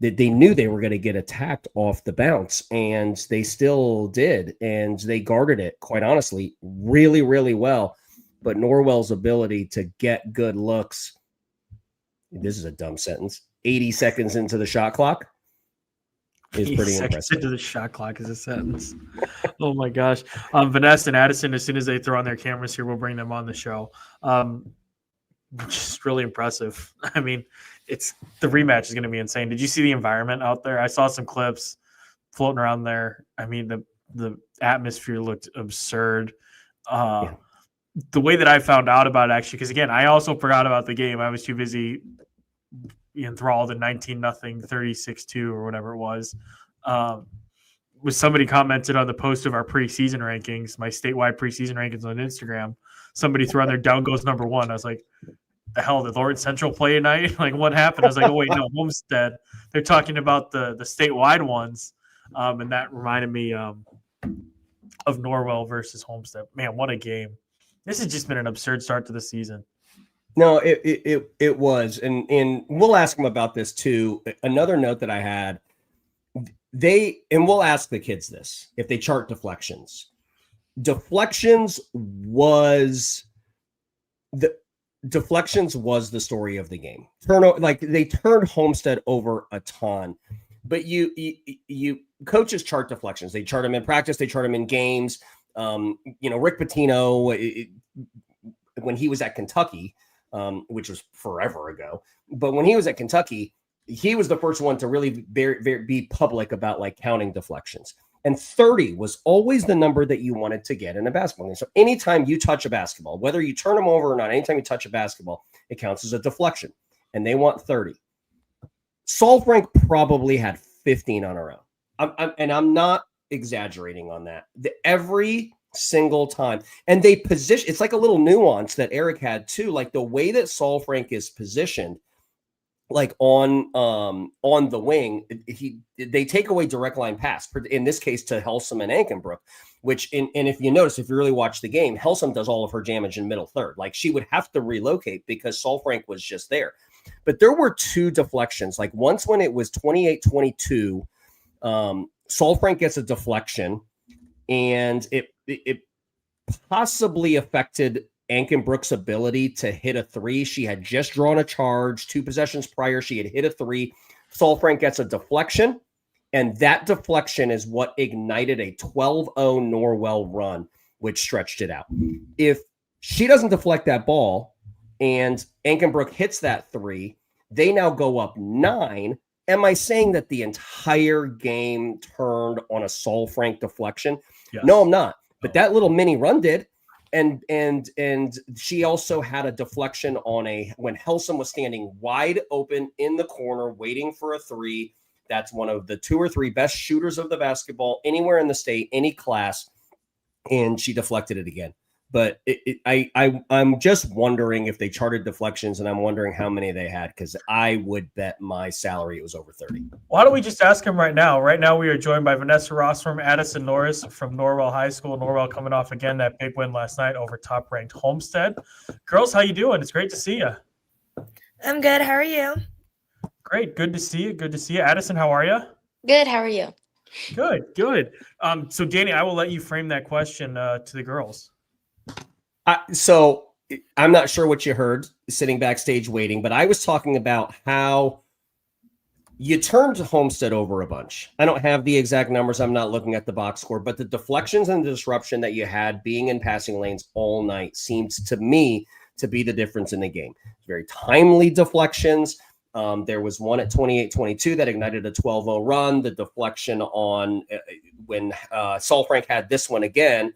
B: They knew they were going to get attacked off the bounce, and they still did. And they guarded it, quite honestly, really, really well. But Norwell's ability to get good looks, this is a dumb sentence, 80 seconds into the shot clock is pretty impressive.
A: Into the shot clock is a sentence. Oh my gosh. Vanessa and Addison, as soon as they throw on their cameras here, we'll bring them on the show. Just really impressive. I mean, the rematch is going to be insane. Did you see the environment out there? I saw some clips floating around there. I mean, the atmosphere looked absurd. The way that I found out about it, actually, because again, I also forgot about the game. I was too busy enthralled in 19-0, 36-2, or whatever it was. Somebody commented on the post of our preseason rankings, my statewide preseason rankings on Instagram. Somebody threw on their down goes number 1. I was like, the hell, did Lawrence Central play tonight? Like, what happened? I was like, oh, wait, no, Homestead. They're talking about the statewide ones. And that reminded me of Norwell versus Homestead. Man, what a game. This has just been an absurd start to the season.
B: No, it was. And we'll ask them about this too. Another note that I had, we'll ask the kids this, if they chart deflections. Deflections was the story of the game. They turned Homestead over a ton, but you coaches chart deflections. They chart them in practice. They chart them in games. Rick Pitino, when he was at Kentucky, which was forever ago, but when he was at Kentucky, he was the first one to really be public about like counting deflections. And 30 was always the number that you wanted to get in a basketball game. So anytime you touch a basketball, whether you turn them over or not, anytime you touch a basketball, it counts as a deflection. And they want 30. Saul Frank probably had 15 on her own. I'm not exaggerating on that. Every single time. And they position, it's like a little nuance that Eric had too. Like the way that Saul Frank is positioned, like on the wing, they take away direct line pass, in this case to Helsum and Ankenbrook, which and if you notice, if you really watch the game, Helsum does all of her damage in middle third. Like she would have to relocate because Saul Frank was just there. But there were two deflections. Like once when it was 28-22, Saul Frank gets a deflection and it possibly affected Ankenbrook's ability to hit a three. She had just drawn a charge 2 possessions prior. She had hit a three. Saul Frank gets a deflection, and that deflection is what ignited a 12-0 Norwell run, which stretched it out. If she doesn't deflect that ball and Ankenbrook hits that three, they now go up 9. Am I saying that the entire game turned on a Saul Frank deflection? Yes. No, I'm not. But that little mini run did. And she also had a deflection on when Helsum was standing wide open in the corner waiting for a three. That's one of the 2 or 3 best shooters of the basketball anywhere in the state, any class, and she deflected it again. But I'm just wondering if they charted deflections, and I'm wondering how many they had, because I would bet my salary it was over 30.
A: Why don't we just ask him right now? Right now we are joined by Vanessa Rosswurm, Addison Norris from Norwell High School. Norwell coming off again that big win last night over top-ranked Homestead. Girls, how you doing? It's great to see you.
C: I'm good. How are you?
A: Great. Good to see you. Good to see you. Addison, how are you?
C: Good. How are you?
A: Good. Good. So, Danny, I will let you frame that question to the girls.
B: So I'm not sure what you heard sitting backstage waiting, but I was talking about how you turned Homestead over a bunch. I don't have the exact numbers. I'm not looking at the box score, but the deflections and the disruption that you had being in passing lanes all night seems to me to be the difference in the game. Very timely deflections. There was one at 28-22 that ignited a 12-0 run. The deflection on when Saul Frank had this one again,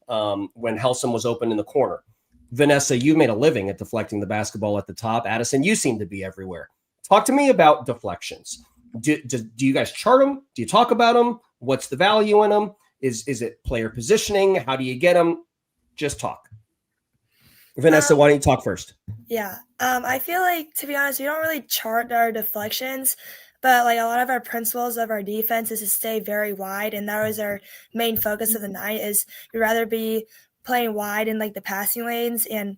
B: when Helsum was open in the corner. Vanessa, you've made a living at deflecting the basketball at the top. Addison, you seem to be everywhere. Talk to me about deflections. Do you guys chart them? Do you talk about them? What's the value in them? Is it player positioning? How do you get them? Just talk. Vanessa, why don't you talk first?
C: Yeah. I feel like, to be honest, we don't really chart our deflections, but like a lot of our principles of our defense is to stay very wide. And that was our main focus of the night, is we'd rather be playing wide in like the passing lanes and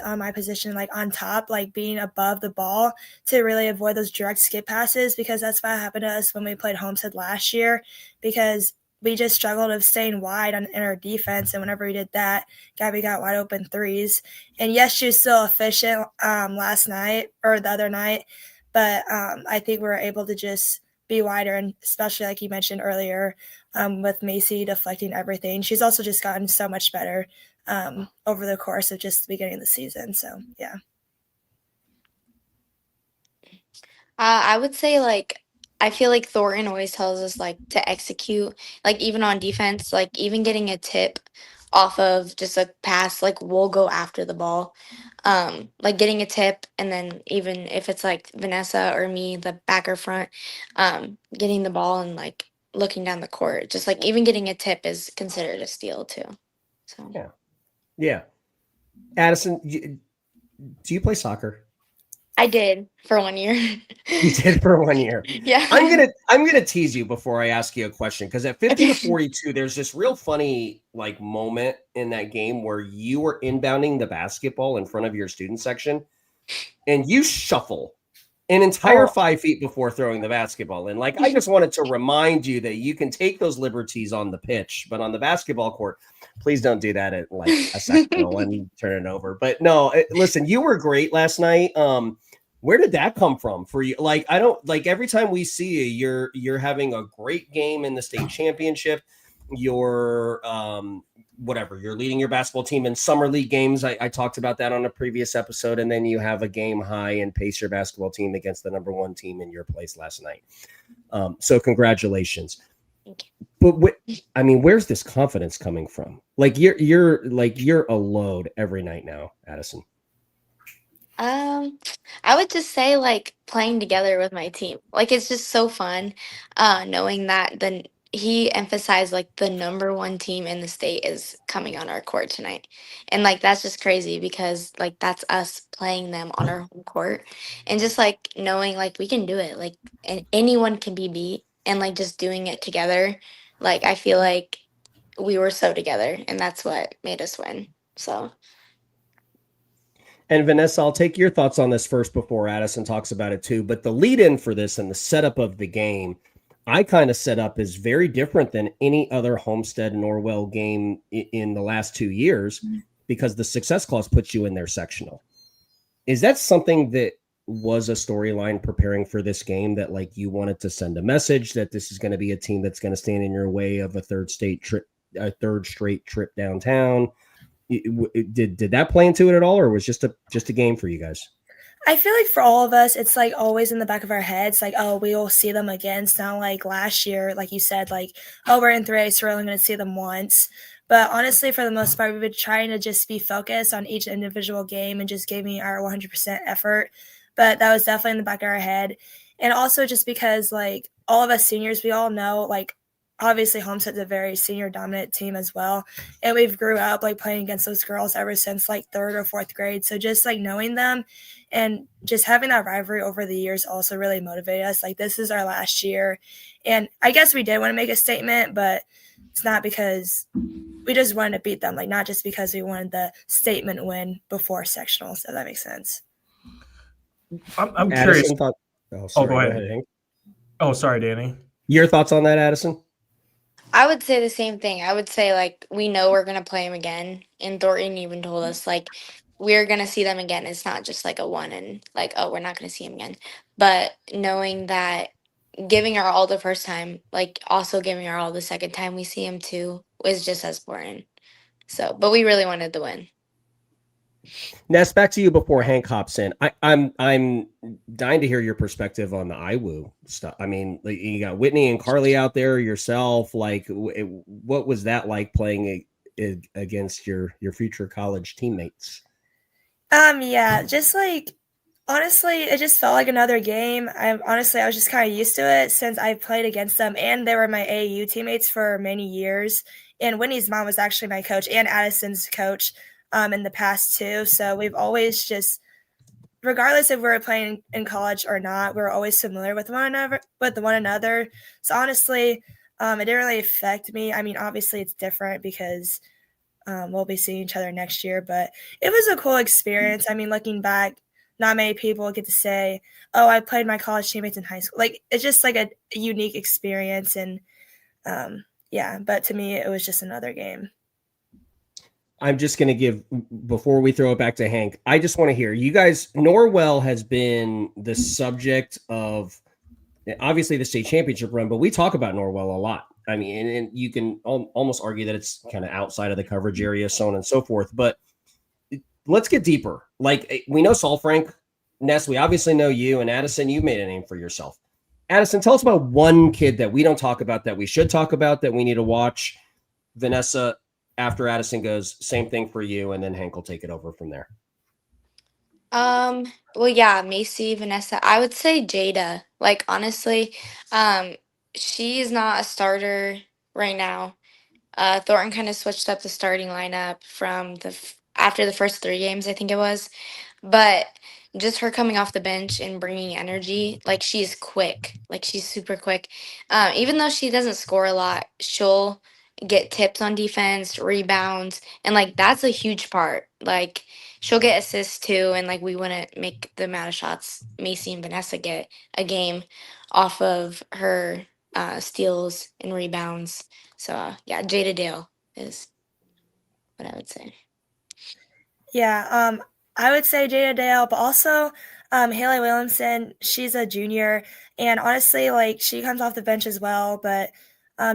C: on my position, like on top, like being above the ball to really avoid those direct skip passes, because that's what happened to us when we played Homestead last year, because we just struggled of staying wide in our defense. And whenever we did that, Gabby got wide open threes. And yes, she was still efficient last night or the other night, but I think we were able to just be wider, and especially like you mentioned earlier with Macy deflecting everything. She's also just gotten so much better over the course of just the beginning of the season. So, yeah.
D: I would say, like, I feel like Thornton always tells us, like, to execute, like, even on defense, like, even getting a tip off of just a pass, like, we'll go after the ball. Like, getting a tip, and then even if it's, like, Vanessa or me, the back or front, getting the ball and, like, looking down the court. Just, like, even getting a tip is considered a steal, too. So
B: Yeah. Addison, do you play soccer?
D: I did for 1 year.
B: You did for 1 year.
D: Yeah.
B: I'm gonna tease you before I ask you a question, because at 50-42, there's this real funny like moment in that game where you were inbounding the basketball in front of your student section, and you shuffle an entire 5 feet before throwing the basketball in. Like, I just wanted to remind you that you can take those liberties on the pitch, but on the basketball court, please don't do that at like a second and turn it over. But no, listen, you were great last night. Where did that come from for you? Like, I don't like every time we see you, you're having a great game in the state championship. You're whatever, you're leading your basketball team in summer league games. I talked about that on a previous episode. And then you have a game high and pace your basketball team against the number one team in your place last night. So congratulations.
D: Thank you.
B: But where's this confidence coming from? Like you're a load every night now, Addison.
D: I would just say like playing together with my team. Like it's just so fun, knowing that he emphasized like the number one team in the state is coming on our court tonight, and like that's just crazy because like that's us playing them on our home court, and just like knowing like we can do it, like and anyone can be beat, and like just doing it together. Like I feel like we were so together, and that's what made us win. So.
B: And Vanessa, I'll take your thoughts on this first before Addison talks about it too. But the lead in for this and the setup of the game, I kind of set up is very different than any other Homestead Norwell game in the last 2 years because the success clause puts you in their sectional. Is that something that was a storyline preparing for this game that like you wanted to send a message that this is going to be a team that's going to stand in your way of a third straight trip downtown? Did that play into it at all, or was just a game for you guys?
C: I feel like for all of us, it's like always in the back of our heads, like, oh, we will see them again. It's not like last year, like you said, like, oh, we're in 3A, so we're only going to see them once. But honestly, for the most part, we've been trying to just be focused on each individual game and just giving our 100% effort. But that was definitely in the back of our head. And also just because, like, all of us seniors, we all know, like, obviously Homestead's a very senior dominant team as well. And we've grew up like playing against those girls ever since like 3rd or 4th grade. So just like knowing them and just having that rivalry over the years also really motivated us. Like this is our last year. And I guess we did want to make a statement, but it's not because we just wanted to beat them. Like not just because we wanted the statement win before sectionals. So that makes sense.
A: I'm curious.
B: Go ahead, Hank.
A: Oh, sorry, Danny.
B: Your thoughts on that, Addison?
D: I would say the same thing. I would say, like, we know we're going to play them again. And Thornton even told us, like, we're going to see them again. It's not just, like, a one and, like, oh, we're not going to see them again. But knowing that giving our all the first time, like, also giving our all the second time we see them, too, is just as important. So, but we really wanted the win.
B: Ness, back to you before Hank hops in. I'm dying to hear your perspective on the IWU stuff. I mean, like, you got Whitney and Carly out there, yourself. Like, what was that like playing against your future college teammates?
C: Yeah, just like honestly, it just felt like another game. I was just kind of used to it since I played against them, and they were my AAU teammates for many years. And Whitney's mom was actually my coach and Addison's coach. In the past too. So we've always just, regardless if we were playing in college or not, we're always familiar with one another. So honestly, it didn't really affect me. I mean, obviously it's different because we'll be seeing each other next year, but it was a cool experience. I mean, looking back, not many people get to say, oh, I played my college teammates in high school. Like, it's just like a unique experience. And yeah, but to me, it was just another game.
B: I'm just going to give, before we throw it back to Hank, I just want to hear you guys. Norwell has been the subject of obviously the state championship run, but we talk about Norwell a lot. I mean, and you can almost argue that it's kind of outside of the coverage area, so on and so forth. But let's get deeper. Like, we know Saul Frank, Ness, we obviously know you, and Addison, you made a name for yourself. Addison, tell us about one kid that we don't talk about that we should talk about that we need to watch. Vanessa, after Addison goes, same thing for you, and then Hank will take it over from there.
D: Well, yeah, Macy, Vanessa, I would say Jada. Like, honestly, she's not a right now. Thornton kind of switched up the starting lineup from after the first 3 games, I think it was. But just her coming off the bench and bringing energy, like she's quick, like she's super quick. Even though she doesn't score a lot, she'll get tips on defense, rebounds, and like that's a huge part. Like she'll get assists too, and like we wouldn't make the amount of shots Macy and Vanessa get a game off of her steals and rebounds. So yeah, Jada Dale is what I would say.
C: Yeah, I would say Jada Dale, but also Haley Williamson. She's a junior, and honestly, like she comes off the bench as well. But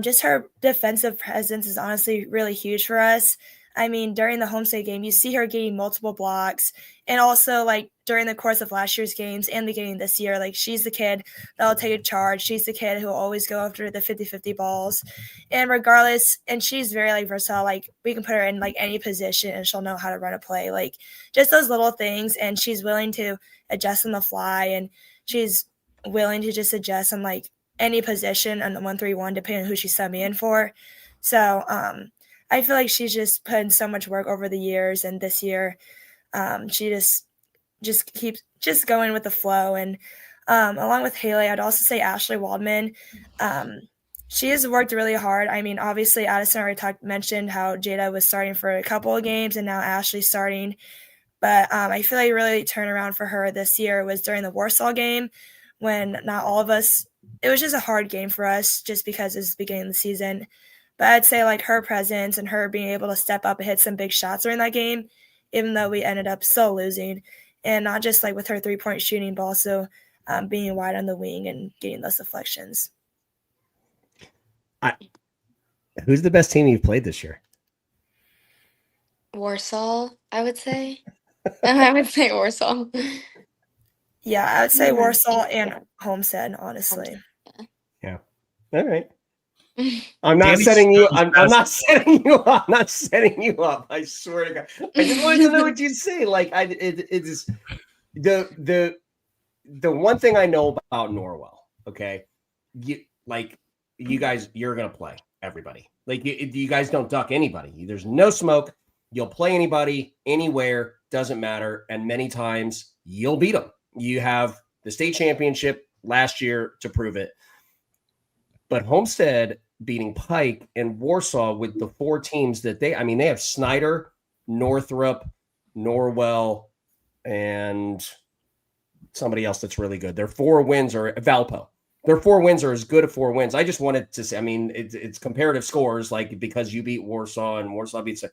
C: Just her defensive presence is honestly really huge for us. I mean, during the Homestead game, you see her getting multiple blocks, and also like during the course of last year's games and the game this year, like she's the kid that'll take a charge. She's the kid who will always go after the 50-50 balls, and regardless, and she's very like versatile. Like we can put her in like any position, and she'll know how to run a play. Like just those little things, and she's willing to adjust on the fly, and she's willing to just adjust on like any position on the 1-3-1, depending on who she's subbing in for. So, I feel like she's just put in so much work over the years, and this year, she just keeps just going with the flow. And along with Haley, I'd also say Ashley Waldman. She has worked really hard. I mean, obviously, Addison already mentioned how Jada was starting for a couple of games, and now Ashley's starting. But I feel like really turnaround for her this year was during the Warsaw game, when not all of us. It was just a hard game for us, just because it was the beginning of the season. But I'd say like her presence and her being able to step up and hit some big shots during that game, even though we ended up still losing, and not just like with her 3-point shooting, but also being wide on the wing and getting those deflections.
B: Who's the best team you've played this year?
D: Warsaw, I would say. I would say Warsaw.
C: Yeah, I would say Warsaw and Homestead, honestly.
B: Yeah. All right. I'm not setting you. I'm not setting you up. I'm not setting you up. I swear to God. I just wanted to know what you'd say. Like it is the one thing I know about Norwell. Okay, you guys, you're gonna play everybody. Like you guys don't duck anybody. There's no smoke. You'll play anybody anywhere. Doesn't matter. And many times you'll beat them. You have the state championship last year to prove it. But Homestead beating Pike and Warsaw with the 4 teams that they have Snyder, Northrop, Norwell, and somebody else that's really good. Their 4 wins are Valpo. Their 4 wins are as good as 4 wins. I just wanted to say, it's comparative scores, like because you beat Warsaw and Warsaw beats.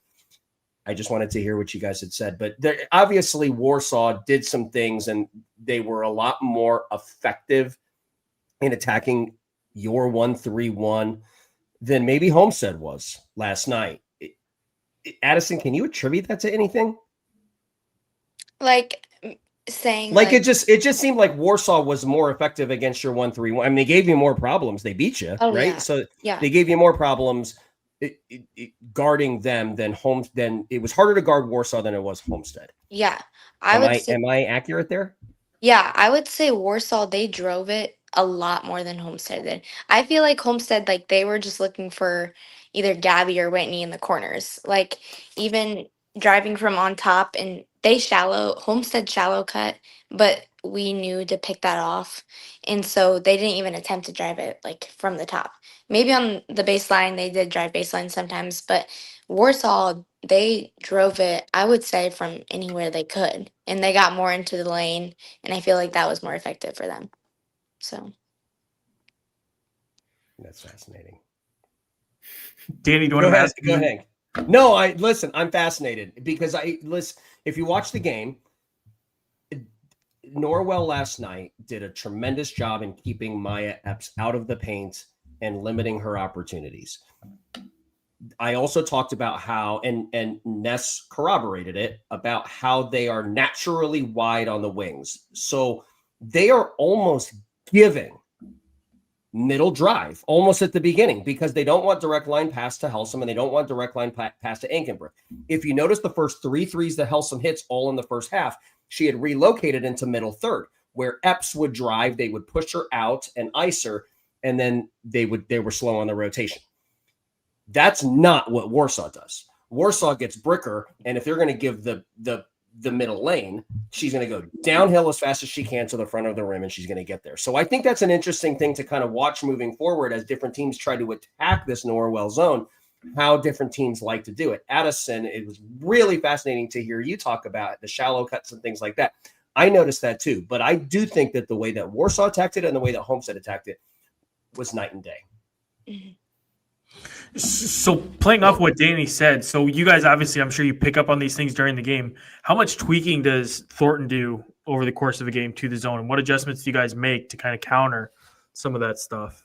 B: I just wanted to hear what you guys had said. But obviously Warsaw did some things, and they were a lot more effective in attacking your 1-3-1 than maybe Homestead was last night. Addison, can you attribute that to anything?
D: Like saying
B: like it just seemed like Warsaw was more effective against your 1-3-1. I mean, they gave you more problems. They beat you, right?
D: Yeah.
B: So
D: yeah.
B: They gave you more problems guarding them than it was harder to guard Warsaw than it was Homestead.
D: Yeah.
B: Am I accurate there?
D: Yeah, I would say Warsaw, they drove it a lot more than Homestead did. I feel like Homestead, like they were just looking for either Gabby or Whitney in the corners. Like even driving from on top, and Homestead shallow cut, but we knew to pick that off. And so they didn't even attempt to drive it like from the top. Maybe on the baseline, they did drive baseline sometimes, but Warsaw, they drove it, I would say, from anywhere they could. And they got more into the lane, and I feel like that was more effective for them. So
B: that's fascinating.
A: Danny, do you want to ask?
B: Go ahead. No, I'm fascinated because if you watch the game, Norwell last night did a tremendous job in keeping Maya Epps out of the paint and limiting her opportunities. I also talked about how, and Ness corroborated it, about how they are naturally wide on the wings. So they are almost giving middle drive almost at the beginning because they don't want direct line pass to Helsum and they don't want direct line pass to Ankenbrook. If you notice the first 3 threes that Helsum hits all in the first half, she had relocated into middle third where Epps would drive. They would push her out and ice her, and then they were slow on the rotation. That's not what Warsaw does. Warsaw gets Bricker, and if they're going to give the middle lane, she's going to go downhill as fast as she can to the front of the rim, and she's going to get there. So I think that's an interesting thing to kind of watch moving forward as different teams try to attack this Norwell zone, how different teams like to do it. Addison, it was really fascinating to hear you talk about the shallow cuts and things like that. I noticed that too, but I do think that the way that Warsaw attacked it and the way that Homestead attacked it was night and day.
D: mm-hmm.
A: So playing off what Danny said, so you guys obviously, I'm sure you pick up on these things during the game. How much tweaking does Thornton do over the course of a game to the zone, and what adjustments do you guys make to kind of counter some of that stuff?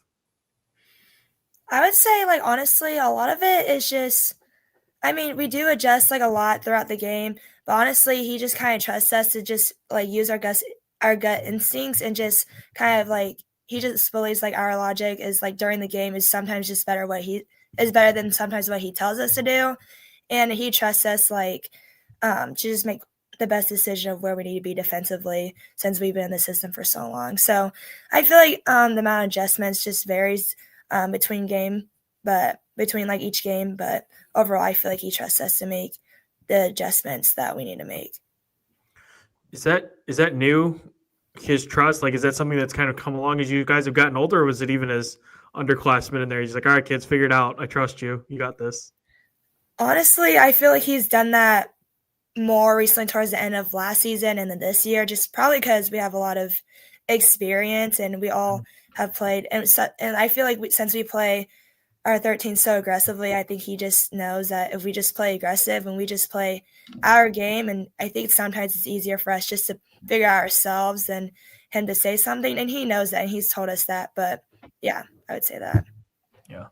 C: I would say, like, honestly, a lot of it is just, I mean, we do adjust like a lot throughout the game, but honestly, he just kind of trusts us to just like use our gut instincts, and just kind of like he just believes like our logic is like during the game is sometimes just better than sometimes what he tells us to do, and he trusts us like to just make the best decision of where we need to be defensively since we've been in the system for so long. So I feel like the amount of adjustments just varies between like each game, but overall, I feel like he trusts us to make the adjustments that we need to make.
A: Is that new? His trust, like, is that something that's kind of come along as you guys have gotten older, or was it even as underclassmen in there? He's like, all right, kids, figure it out. I trust you. You got this.
C: Honestly, I feel like he's done that more recently towards the end of last season and then this year, just probably because we have a lot of experience and we all have played. And I feel like since we play our 13 so aggressively, I think he just knows that if we just play aggressive and we just play our game, and I think sometimes it's easier for us just to figure out ourselves than him to say something, and he knows that and he's told us that. But yeah, I would say that.
A: Yeah.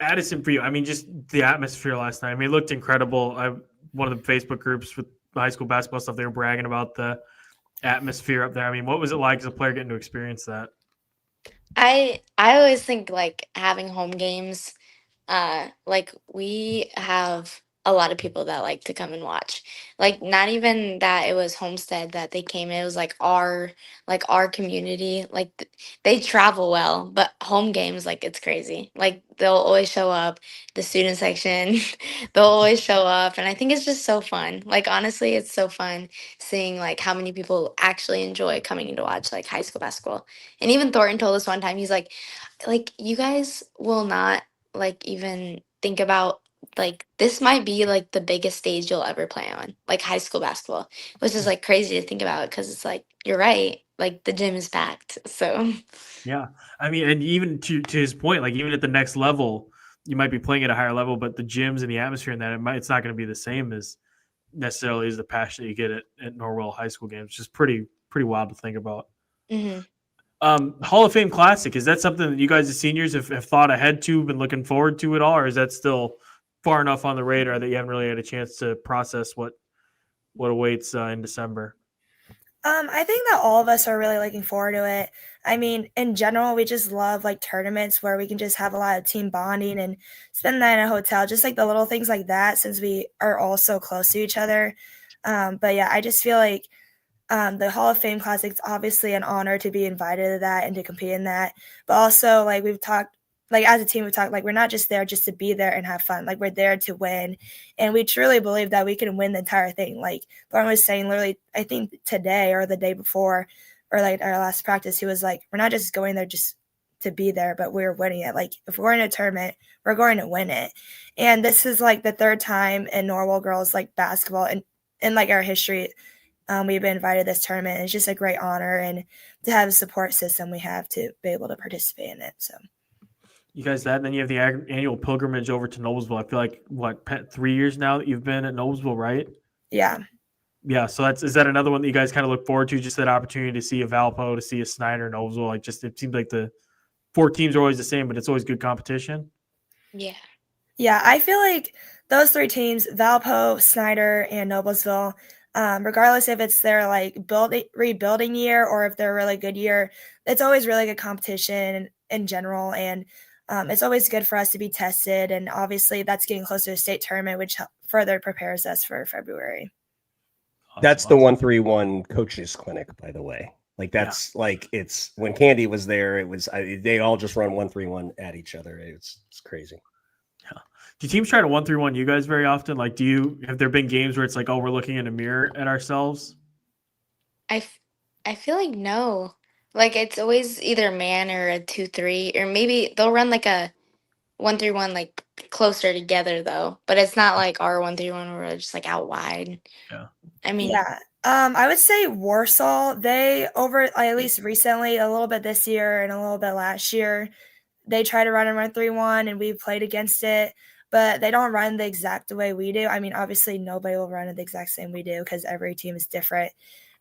A: Addison, for you, I mean, just the atmosphere last night. I mean, it looked incredible. One of the Facebook groups with high school basketball stuff, they were bragging about the atmosphere up there. I mean, what was it like as a player getting to experience that?
D: I always think like having home games, like we have a lot of people that like to come and watch. Like not even that it was Homestead that they came in, it was like our community. Like they travel well, but home games like it's crazy. Like they'll always show up, the student section, they'll always show up, and I think it's just so fun. Like honestly, it's so fun seeing like how many people actually enjoy coming in to watch like high school basketball. And even Thornton told us one time, he's like you guys will not like even think about like this might be like the biggest stage you'll ever play on, like high school basketball, which is like crazy to think about because it's like you're right, like the gym is packed. So
A: Yeah. I mean, and even to his point, like even at the next level, you might be playing at a higher level, but the gyms and the atmosphere and that it's not going to be the same as necessarily as the passion that you get at Norwell high school games. Just pretty wild to think about.
D: mhm.
A: Hall of Fame Classic, is that something that you guys as seniors have thought ahead to, been looking forward to at all, or is that still far enough on the radar that you haven't really had a chance to process what awaits in December?
C: I think that all of us are really looking forward to it. I mean, in general, we just love like tournaments where we can just have a lot of team bonding and spend the night in a hotel, just like the little things like that, since we are all so close to each other. But yeah, I just feel like the Hall of Fame Classic is obviously an honor to be invited to that and to compete in that. But also, like we've talked, like as a team, we've talked, like we're not just there just to be there and have fun. Like we're there to win. And we truly believe that we can win the entire thing. Like Lauren was saying literally, I think today or the day before, or like our last practice, he was like, we're not just going there just to be there, but we're winning it. Like if we're in a tournament, we're going to win it. And this is like the third time in Norwell girls like basketball and in like our history, we've been invited to this tournament. It's just a great honor, and to have a support system we have to be able to participate in it. So
A: You guys that, and then you have the annual pilgrimage over to Noblesville. I feel like 3 years now that you've been at Noblesville, right?
C: yeah.
A: Yeah. So is that another one that you guys kind of look forward to? Just that opportunity to see a Valpo, to see a Snyder, Noblesville. Like just it seems like the 4 teams are always the same, but it's always good competition.
D: Yeah.
C: Yeah, I feel like those 3 teams, Valpo, Snyder, and Noblesville, regardless if it's their like rebuilding year or if they're a really good year, it's always really good competition in general. And it's always good for us to be tested. And obviously that's getting closer to the state tournament, which further prepares us for February.
B: That's the 131 coaches clinic, by the way. Like that's like it's when Candy was there, it was they all just run 131 at each other. It's crazy.
A: Yeah. Do teams try to 131 you guys very often? Like, have there been games where it's like, oh, we're looking in a mirror at ourselves?
D: I feel like no. Like it's always either man or a 2-3, or maybe they'll run like a 1-3-1 like closer together though. But it's not like our 1-3-1 where we're just like out wide.
A: Yeah.
D: I mean,
C: Yeah. I would say Warsaw, they at least recently, a little bit this year and a little bit last year, they try to run a 1-3-1 and we played against it, but they don't run the exact way we do. I mean, obviously nobody will run it the exact same we do because every team is different,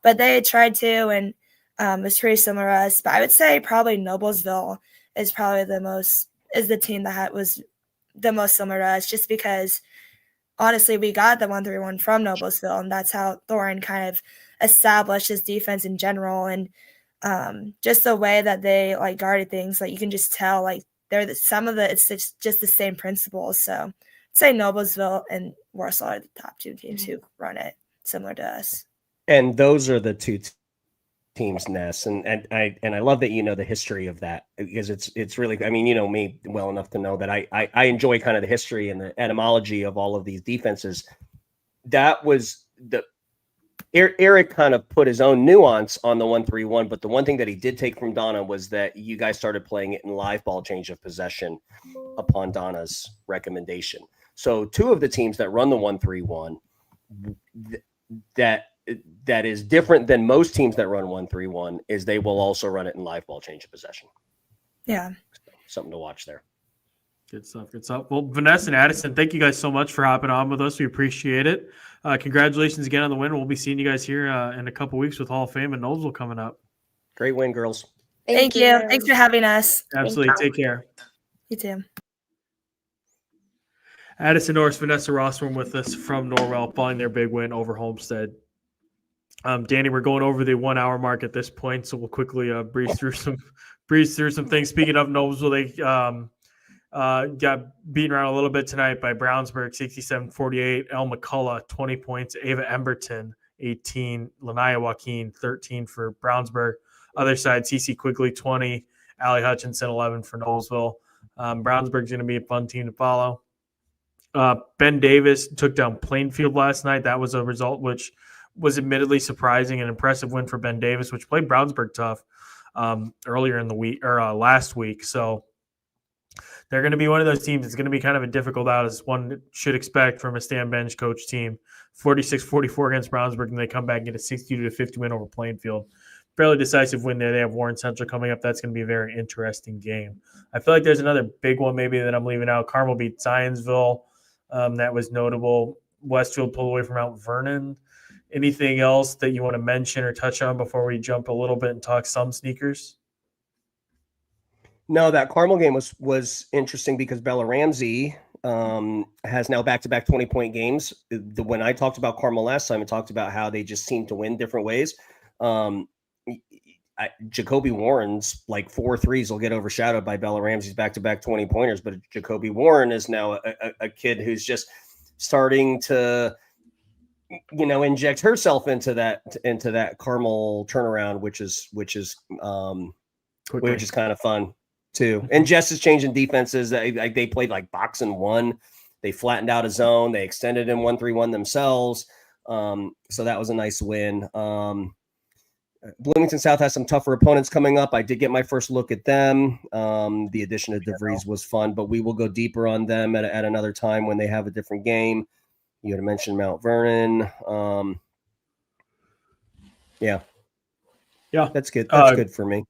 C: but they tried to, and it's pretty similar to us. But I would say probably Noblesville is probably the team that was the most similar to us, just because honestly we got the 1-3-1 from Noblesville, and that's how Thorin kind of established his defense in general. And just the way that they like guarded things, like you can just tell like it's just the same principles. So I'd say Noblesville and Warsaw are the top two teams who run it similar to us. And
B: those are the two teams, Ness, and I love that you know the history of that, because it's really, I mean, you know me well enough to know that I enjoy kind of the history and the etymology of all of these defenses. That was Eric kind of put his own nuance on the 1-3-1, but the one thing that he did take from Donna was that you guys started playing it in live ball change of possession upon Donna's recommendation. So two of the teams that run the 1-3-1 that is different than most teams that run 1-3-1 is they will also run it in live ball change of possession.
C: Yeah.
B: Something to watch there.
A: Good stuff. Good stuff. Well, Vanessa and Addison, thank you guys so much for hopping on with us. We appreciate it. Congratulations again on the win. We'll be seeing you guys here in a couple weeks with Hall of Fame and Noblesville coming up.
B: Great win, girls.
C: Thank you. Thanks for having us.
A: Absolutely. Take care.
C: You too.
A: Addison, Norris, Vanessa, Rosswurm with us from Norwell following their big win over Homestead. Danny, we're going over the 1 hour mark at this point, so we'll quickly breeze through some things. Speaking of Noblesville, they got beaten around a little bit tonight by Brownsburg, 67-48. El McCullough, 20 points. Ava Emberton, 18. Lanaya Joaquin, 13 for Brownsburg. Other side, CC Quigley, 20. Allie Hutchinson, 11 for Noblesville. Brownsburg's going to be a fun team to follow. Ben Davis took down Plainfield last night. That was a result which was admittedly surprising, an impressive win for Ben Davis, which played Brownsburg tough earlier in the week or last week. So they're going to be one of those teams. It's going to be kind of a difficult out, as one should expect from a stand bench coach team. 46-44 against Brownsburg, and they come back and get a 62-50 win over Plainfield. Fairly decisive win there. They have Warren Central coming up. That's going to be a very interesting game. I feel like there's another big one maybe that I'm leaving out. Carmel beat Zionsville. That was notable. Westfield pulled away from Mount Vernon. Anything else that you want to mention or touch on before we jump a little bit and talk some sneakers?
B: No, that Carmel game was interesting because Bella Ramsey has now back-to-back 20-point games. When I talked about Carmel last time, I talked about how they just seem to win different ways. Jacoby Warren's like 4 threes will get overshadowed by Bella Ramsey's back-to-back 20-pointers, but Jacoby Warren is now a kid who's just starting to inject herself into that Carmel turnaround, which is kind of fun too. And Jess is changing defenses. They played like box and one. They flattened out a zone. They extended in 1-3-1 themselves. So that was a nice win. Bloomington South has some tougher opponents coming up. I did get my first look at them. The addition of DeVries was fun, but we will go deeper on them at another time when they have a different game. You had mentioned Mount Vernon. Yeah, that's good. That's good for me.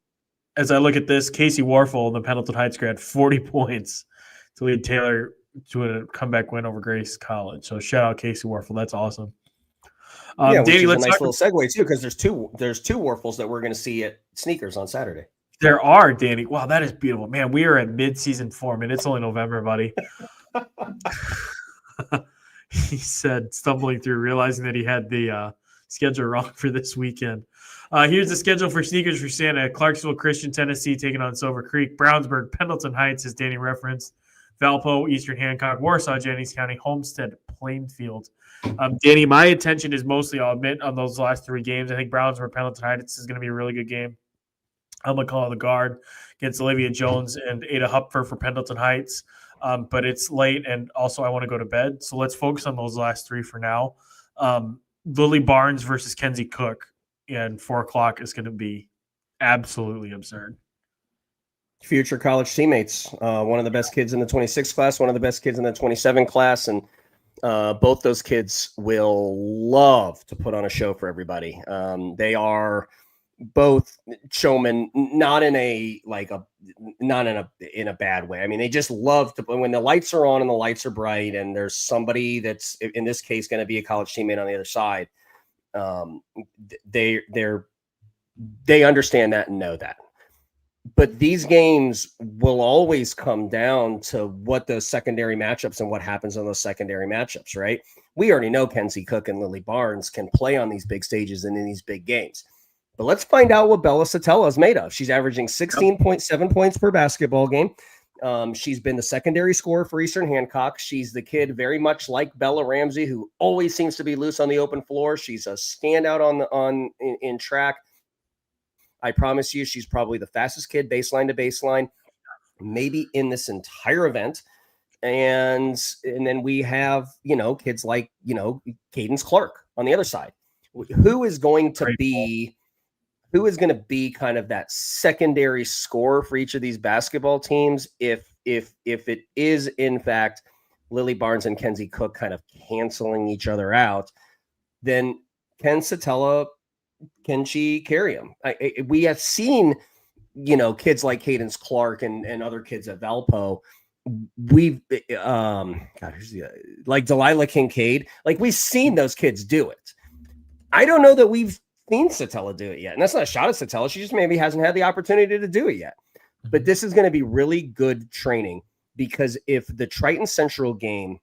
A: As I look at this, Casey Warfel, the Pendleton Heights grad, 40 points to lead Taylor to a comeback win over Grace College. So shout out Casey Warfel. That's awesome.
B: Danny, which is a nice little segue too, because there's two Warfels that we're going to see at Sneakers on Saturday.
A: There are, Danny. Wow, that is beautiful, man. We are at mid-season form, and it's only November, buddy. He said, stumbling through, realizing that he had the schedule wrong for this weekend. Here's the schedule for Sneakers for Santa. Clarksville Christian, Tennessee, taking on Silver Creek. Brownsburg, Pendleton Heights, as Danny referenced. Valpo, Eastern Hancock, Warsaw, Jennings County, Homestead, Plainfield. Danny, my attention is mostly, I'll admit, on those last 3 games. I think Brownsburg, Pendleton Heights is going to be a really good game. I'm going to call the guard against Olivia Jones and Ada Hupfer for Pendleton Heights. But it's late, and also I want to go to bed. So let's focus on those last 3 for now. Lily Barnes versus Kenzie Cook, and 4 o'clock is going to be absolutely absurd.
B: Future college teammates. One of the best kids in the 26 class, one of the best kids in the 27 class, and both those kids will love to put on a show for everybody. They are both showmen, not in a bad way. I mean, they just love to, when the lights are on and the lights are bright and there's somebody that's in this case going to be a college teammate on the other side. They understand that and know that. But these games will always come down to what those secondary matchups and what happens in those secondary matchups, right? We already know Kenzie Cook and Lily Barnes can play on these big stages and in these big games. But let's find out what Bella Satella is made of. She's averaging 16.7 points per basketball game. She's been the secondary scorer for Eastern Hancock. She's the kid very much like Bella Ramsey, who always seems to be loose on the open floor. She's a standout in track. I promise you, she's probably the fastest kid baseline to baseline, maybe in this entire event. And then we have, kids like, Cadence Clark on the other side. Who is going to be kind of that secondary scorer for each of these basketball teams if it is in fact Lily Barnes and Kenzie Cook kind of canceling each other out? Then can Satella, can she carry them? We have seen, kids like Cadence Clark and other kids at Valpo. We've like Delilah Kincaid, like we've seen those kids do it. I don't know that we've seen Satella do it yet. And that's not a shot at Satella. She just maybe hasn't had the opportunity to do it yet. But this is going to be really good training, because if the Triton Central game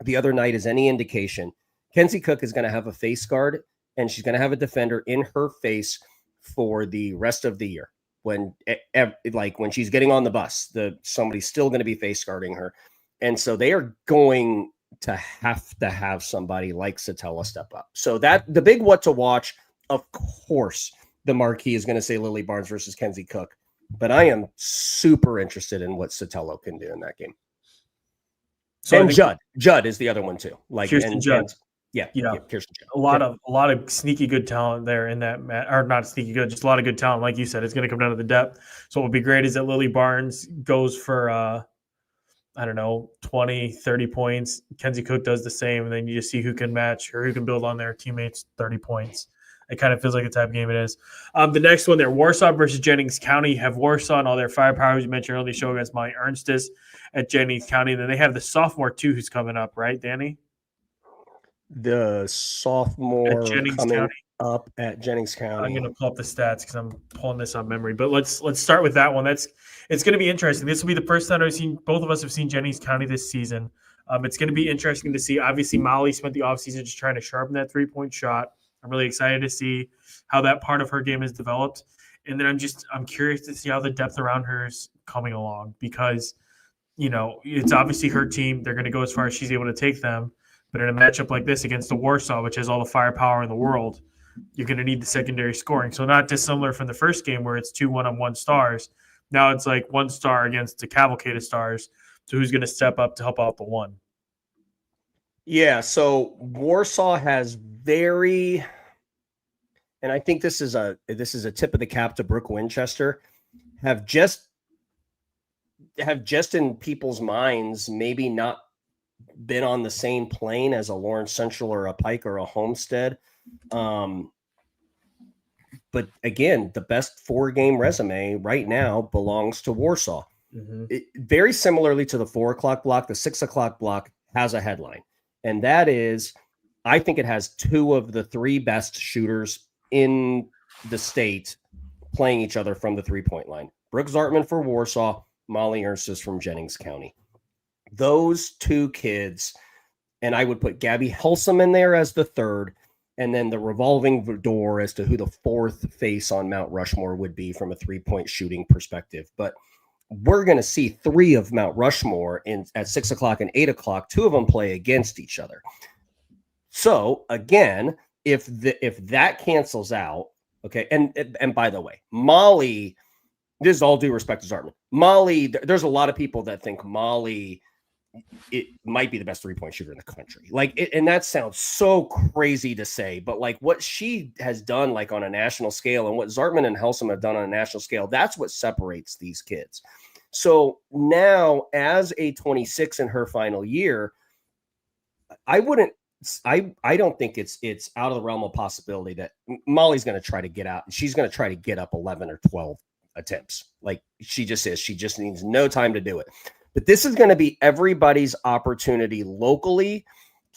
B: the other night is any indication, Kenzie Cook is going to have a face guard and she's going to have a defender in her face for the rest of the year. When she's getting on the bus, somebody's still going to be face guarding her. And so they are going to have somebody like Satella step up. So that the big what to watch, of course, the marquee is going to say Lily Barnes versus Kenzie Cook. But I am super interested in what Satella can do in that game. So and Judd is the other one too. Like
A: Kirsten Judd.
B: Yeah. Kirsten Judd.
A: A lot of sneaky good talent there in that or not sneaky good, just a lot of good talent. Like you said, it's going to come down to the depth. So what would be great is that Lily Barnes goes for 20, 30 points. Kenzie Cook does the same, and then you just see who can match or who can build on their teammates' 30 points. It kind of feels like the type of game it is. The next one there, Warsaw versus Jennings County. Have Warsaw and all their firepower, as you mentioned earlier, show against Molly Ernstis at Jennings County. And then they have the sophomore, too, who's coming up, right, Danny?
B: The sophomore
A: coming
B: County. Up at Jennings County.
A: I'm going to pull up the stats because I'm pulling this on memory. But let's start with that one. It's going to be interesting. This will be the first time both of us have seen Jennings County this season. It's going to be interesting to see. Obviously, Molly spent the offseason just trying to sharpen that three-point shot. I'm really excited to see how that part of her game has developed. And then I'm curious to see how the depth around her is coming along, because, it's obviously her team. They're going to go as far as she's able to take them. But in a matchup like this against the Warsaw, which has all the firepower in the world, you're going to need the secondary scoring. So not dissimilar from the first game where it's 2 1-on-1 stars. Now it's like 1 star against a cavalcade of stars. So who's going to step up to help out the one?
B: Yeah, so Warsaw has and I think this is a tip of the cap to Brooke Winchester, have just in people's minds maybe not been on the same plane as a Lawrence Central or a Pike or a Homestead. But again, the best 4-game resume right now belongs to Warsaw. Mm-hmm. Very similarly to the 4 o'clock block, the 6 o'clock block has a headline. And that is, I think it has 2 of the 3 best shooters in the state playing each other from the 3-point line. Brooke Zartman for Warsaw, Molly Ernstis from Jennings County. Those 2 kids, and I would put Gabby Helsum in there as the 3rd, and then the revolving door as to who the 4th face on Mount Rushmore would be from a 3-point shooting perspective. But we're going to see 3 of Mount Rushmore at 6 o'clock and 8 o'clock. 2 of them play against each other. So again, if that cancels out, okay. And by the way, Molly, this is all due respect to Zartman. Molly, there's a lot of people that think Molly, it might be the best 3-point shooter in the country. And that sounds so crazy to say, but like what she has done, like on a national scale, and what Zartman and Helsum have done on a national scale, that's what separates these kids. So now, as a 26 in her final year, I don't think it's out of the realm of possibility that Molly's going to try to get out. She's going to try to get up 11 or 12 attempts. Like she just is. She just needs no time to do it. But this is going to be everybody's opportunity locally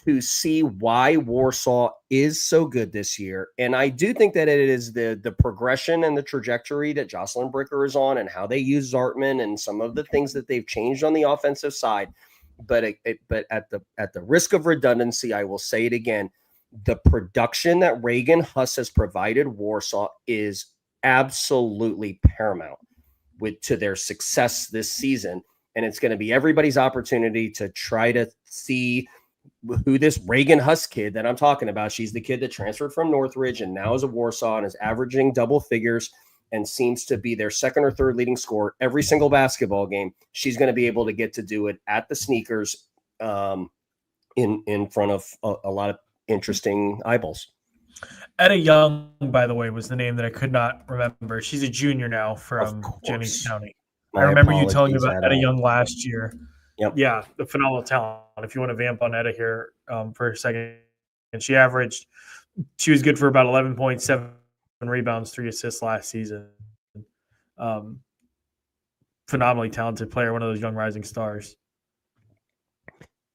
B: to see why Warsaw is so good this year. And I do think that it is the progression and the trajectory that Jocelyn Bricker is on and how they use Zartman and some of the things that they've changed on the offensive side. But at the risk of redundancy, I will say it again. The production that Reagan Huss has provided Warsaw is absolutely paramount to their success this season. And it's going to be everybody's opportunity to try to see who this Reagan Huss kid that I'm talking about. She's the kid that transferred from Northridge and now is a Warsaw and is averaging double figures and seems to be their second or third leading scorer every single basketball game. She's going to be able to get to do it at the sneakers in front of a lot of interesting eyeballs.
A: Etta Young, by the way, was the name that I could not remember. She's a junior now from Jennings County. I remember you telling me about Etta Young last year.
B: Yep.
A: Yeah, the phenomenal talent. If you want to vamp on Etta here for a second. And she was good for about 11.7 rebounds, 3 assists last season. Phenomenally talented player, one of those young rising stars.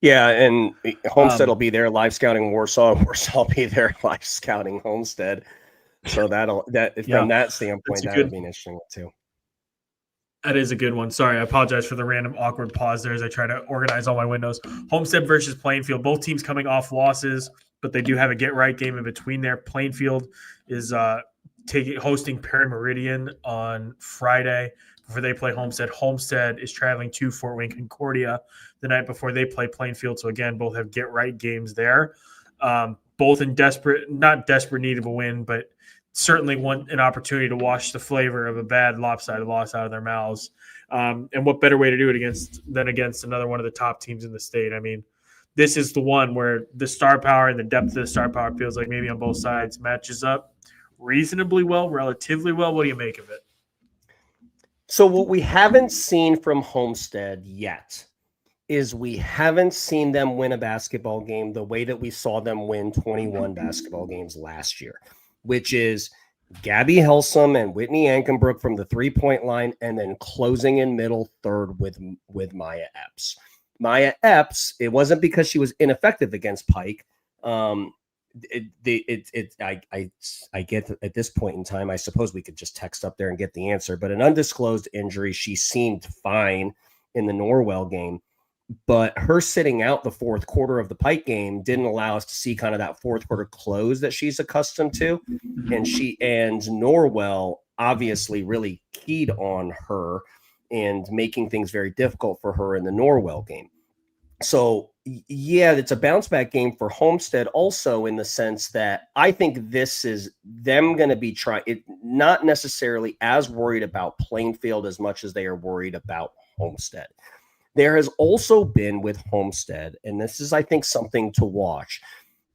B: Yeah, and Homestead will be there live scouting Warsaw. Warsaw will be there live scouting Homestead. So from that standpoint, that would be an interesting one too.
A: That is a good one. Sorry, I apologize for the random awkward pause there as I try to organize all my windows. Homestead versus Plainfield. Both teams coming off losses, but they do have a get-right game in between there. Plainfield is hosting Perry Meridian on Friday before they play Homestead. Homestead is traveling to Fort Wayne Concordia the night before they play Plainfield. So, again, both have get-right games there. Both in not desperate need of a win, but certainly want an opportunity to wash the flavor of a bad lopsided loss out of their mouths. And what better way to do it than against another one of the top teams in the state? I mean, this is the one where the star power and the depth of the star power feels like maybe on both sides matches up reasonably well, relatively well. What do you make of it?
B: So what we haven't seen from Homestead yet is we haven't seen them win a basketball game the way that we saw them win 21 basketball games last year, which is Gabby Helsum and Whitney Ankenbrook from the three-point line and then closing in middle third with Maya Epps. Maya Epps, it wasn't because she was ineffective against Pike. I get at this point in time, I suppose we could just text up there and get the answer, but an undisclosed injury. She seemed fine in the Norwell game, but her sitting out the fourth quarter of the Pike game didn't allow us to see kind of that fourth quarter close that she's accustomed to. And Norwell obviously really keyed on her and making things very difficult for her in the Norwell game. So yeah, it's a bounce back game for Homestead also in the sense that I think this is them going to be not necessarily as worried about Plainfield as much as they are worried about Homestead. There has also been with Homestead, and this is, I think, something to watch.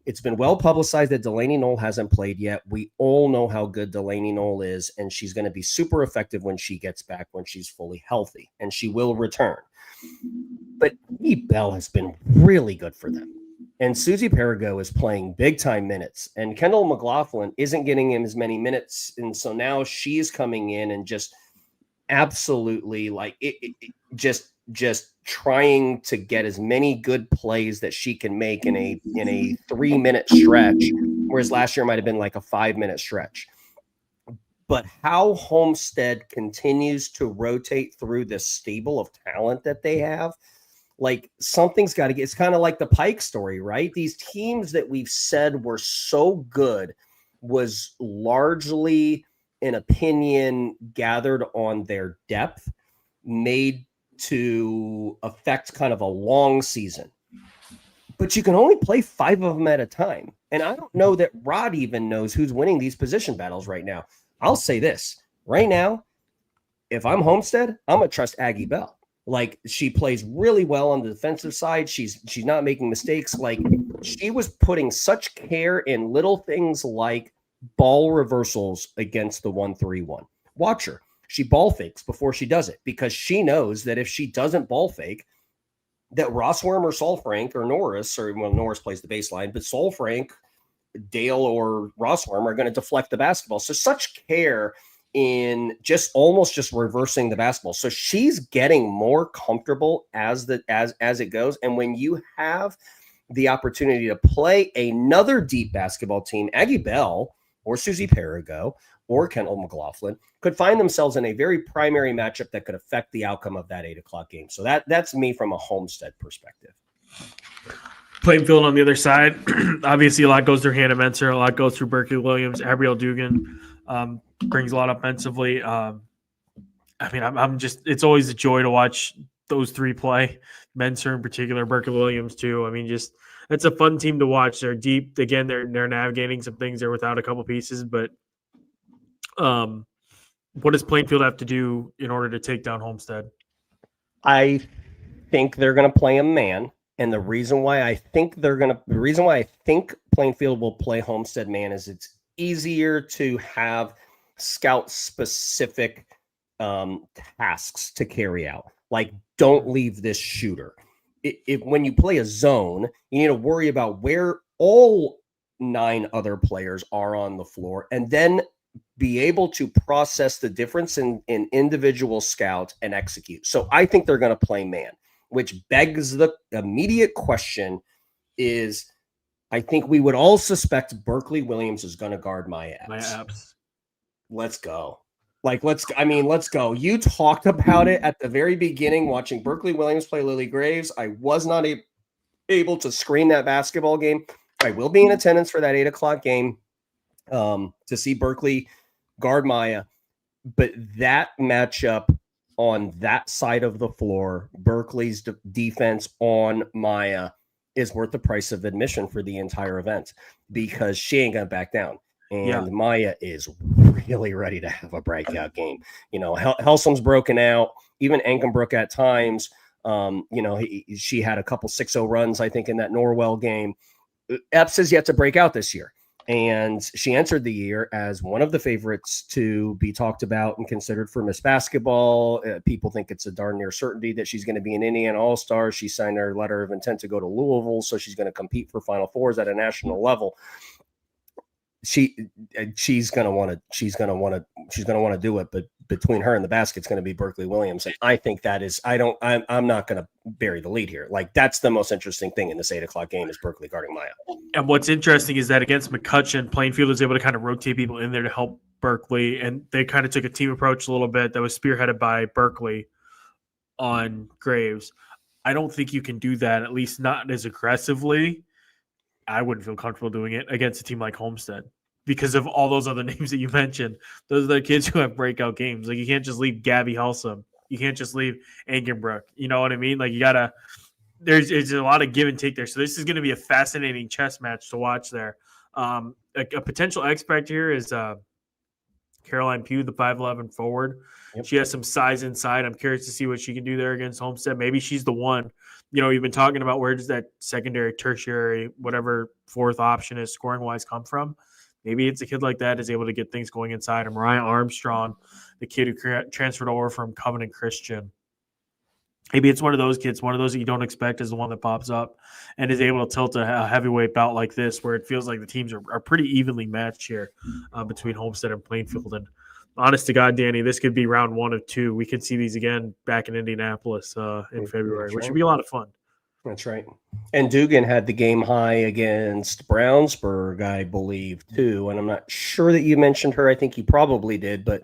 B: It's been well publicized that Delaney Knoll hasn't played yet. We all know how good Delaney Knoll is, and she's going to be super effective when she gets back, when she's fully healthy, and she will return. But Lee Bell has been really good for them. And Susie Perigo is playing big-time minutes, and Kendall McLaughlin isn't getting him as many minutes, and so now she's coming in and just absolutely just trying to get as many good plays that she can make in a 3-minute stretch, whereas last year might have been like a 5-minute stretch. But how Homestead continues to rotate through this stable of talent that they have, like something's got to get. It's kind of like the Pike story, right? These teams that we've said were so good was largely an opinion gathered on their depth, made to affect kind of a long season. But you can only play 5 of them at a time. And I don't know that Rod even knows who's winning these position battles right now. I'll say this right now. If I'm Homestead, I'm going to trust Aggie Bell. Like, she plays really well on the defensive side. She's not making mistakes. Like, she was putting such care in little things like ball reversals against the 1-3-1. Watch her. She ball fakes before she does it because she knows that if she doesn't ball fake, that Rosswurm or Saul Frank or Norris, Norris plays the baseline, but Saul Frank, Dale, or Rosswurm are going to deflect the basketball. So such care in just reversing the basketball. So she's getting more comfortable as it goes. And when you have the opportunity to play another deep basketball team, Aggie Bell or Susie Perigo or Kendall McLaughlin could find themselves in a very primary matchup that could affect the outcome of that 8 o'clock game. So that's me from a Homestead perspective.
A: Plainfield on the other side, obviously a lot goes through Hannah Menser, a lot goes through Berkeley Williams. Abrielle Dugan brings a lot offensively. I'm just, it's always a joy to watch those three play. Menser in particular, Berkeley Williams too. I mean, just it's a fun team to watch. They're deep. Again, they're navigating some things there without a couple pieces, but what does Plainfield have to do in order to take down Homestead?
B: I think they're going to play a man. And the reason why I think Plainfield will play Homestead man is it's easier to have scout specific tasks to carry out. Like, don't leave this shooter. If when you play a zone, you need to worry about where all 9 other players are on the floor, and then be able to process the difference in individual scouts and execute. So I think they're going to play man, which begs the immediate question is, I think we would all suspect Berkeley Williams is going to guard my abs. Let's go. Let's go. You talked about it at the very beginning, watching Berkeley Williams play Lily Graves. I was not able to screen that basketball game. I will be in attendance for that 8 o'clock game to see Berkeley guard Maya. But that matchup on that side of the floor, Berkeley's defense on Maya, is worth the price of admission for the entire event, because she ain't going to back down. And Maya is really ready to have a breakout game. You know, Helsum's broken out. Even Ankenbrook at times. She had a couple 6-0 runs, I think, in that Norwell game. Epps has yet to break out this year. And she entered the year as one of the favorites to be talked about and considered for Miss Basketball. People think it's a darn near certainty that she's going to be an Indiana All-Star. She signed her letter of intent to go to Louisville, so she's going to compete for Final Fours at a national level. She's going to want to do it, but between her and the basket's going to be Berkeley Williams. And I think that is, I'm not going to bury the lead here. Like, that's the most interesting thing in this 8 o'clock game is Berkeley guarding Maya.
A: And what's interesting is that against McCutcheon, Plainfield was able to kind of rotate people in there to help Berkeley. And they kind of took a team approach a little bit that was spearheaded by Berkeley on Graves. I don't think you can do that, at least not as aggressively. I wouldn't feel comfortable doing it against a team like Homestead because of all those other names that you mentioned. Those are the kids who have breakout games. Like, you can't just leave Gabby Helsum. You can't just leave Ankenbrook. You know what I mean? Like, you got to – there's a lot of give and take there. So this is going to be a fascinating chess match to watch there. A potential X factor here is Caroline Pugh, the 5'11" forward. Yep. She has some size inside. I'm curious to see what she can do there against Homestead. Maybe she's the one. You know, you've been talking about where does that secondary, tertiary, whatever fourth option is scoring-wise come from. Maybe it's a kid like that is able to get things going inside. And Mariah Armstrong, the kid who transferred over from Covenant Christian. Maybe it's one of those kids, one of those that you don't expect is the one that pops up and is able to tilt a heavyweight bout like this where it feels like the teams are pretty evenly matched here between Homestead and Plainfield. And honest to God, Danny, this could be round 1 of 2. We could see these again back in Indianapolis in February, which would be a lot of fun.
B: That's right. And Dugan had the game high against Brownsburg, I believe, too. And I'm not sure that you mentioned her. I think you probably did. But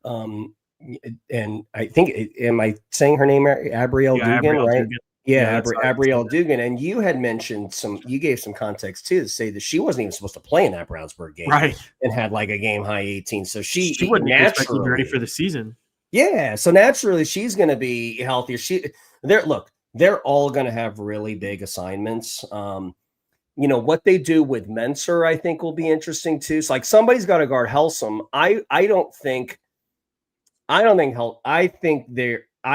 B: and I think, am I saying her name, Abrielle Dugan,
A: Abrielle
B: right?
A: Dugan.
B: Yeah, Abrielle Dugan. And you had mentioned you gave some context too to say that she wasn't even supposed to play in that Brownsburg game,
A: right?
B: And had like a game high 18. So she
A: wouldn't expect to be ready for the season.
B: Yeah. So naturally she's going to be healthier. They're all going to have really big assignments. What they do with Menser, I think will be interesting too. So like somebody's got to guard Helsum. I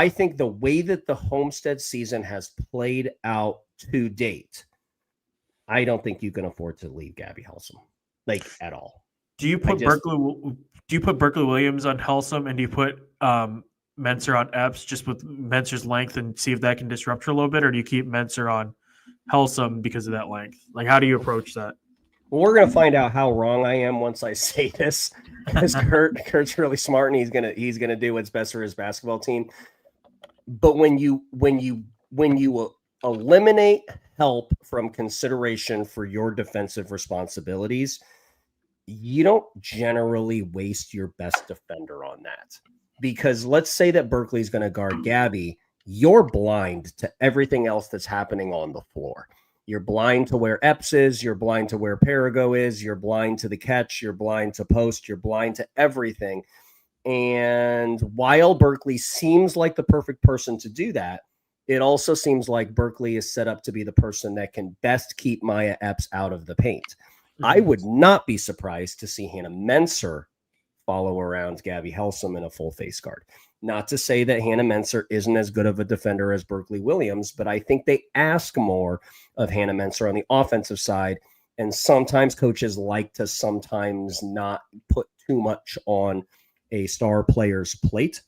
B: think the way that the Homestead season has played out to date, I don't think you can afford to leave Gabby Helsum, like, at all.
A: Do you put Berkeley Williams on Helsum, and do you put Menser on Epps just with Menser's length and see if that can disrupt her a little bit, or do you keep Menser on Helsum because of that length? Like, how do you approach that?
B: Well, we're gonna find out how wrong I am once I say this, because Kurt's really smart and he's gonna do what's best for his basketball team. But when you eliminate help from consideration for your defensive responsibilities, you don't generally waste your best defender on that. Because let's say that Berkeley's going to guard Gabby, you're blind to everything else that's happening on the floor. You're blind to where Epps is. You're blind to where Perigo is. You're blind to the catch. You're blind to post. You're blind to everything. And while Berkeley seems like the perfect person to do that, it also seems like Berkeley is set up to be the person that can best keep Maya Epps out of the paint. Mm-hmm. I would not be surprised to see Hannah Menser follow around Gabby Helsum in a full face guard. Not to say that Hannah Menser isn't as good of a defender as Berkeley Williams, but I think they ask more of Hannah Menser on the offensive side. And sometimes coaches like to sometimes not put too much on a star player's plate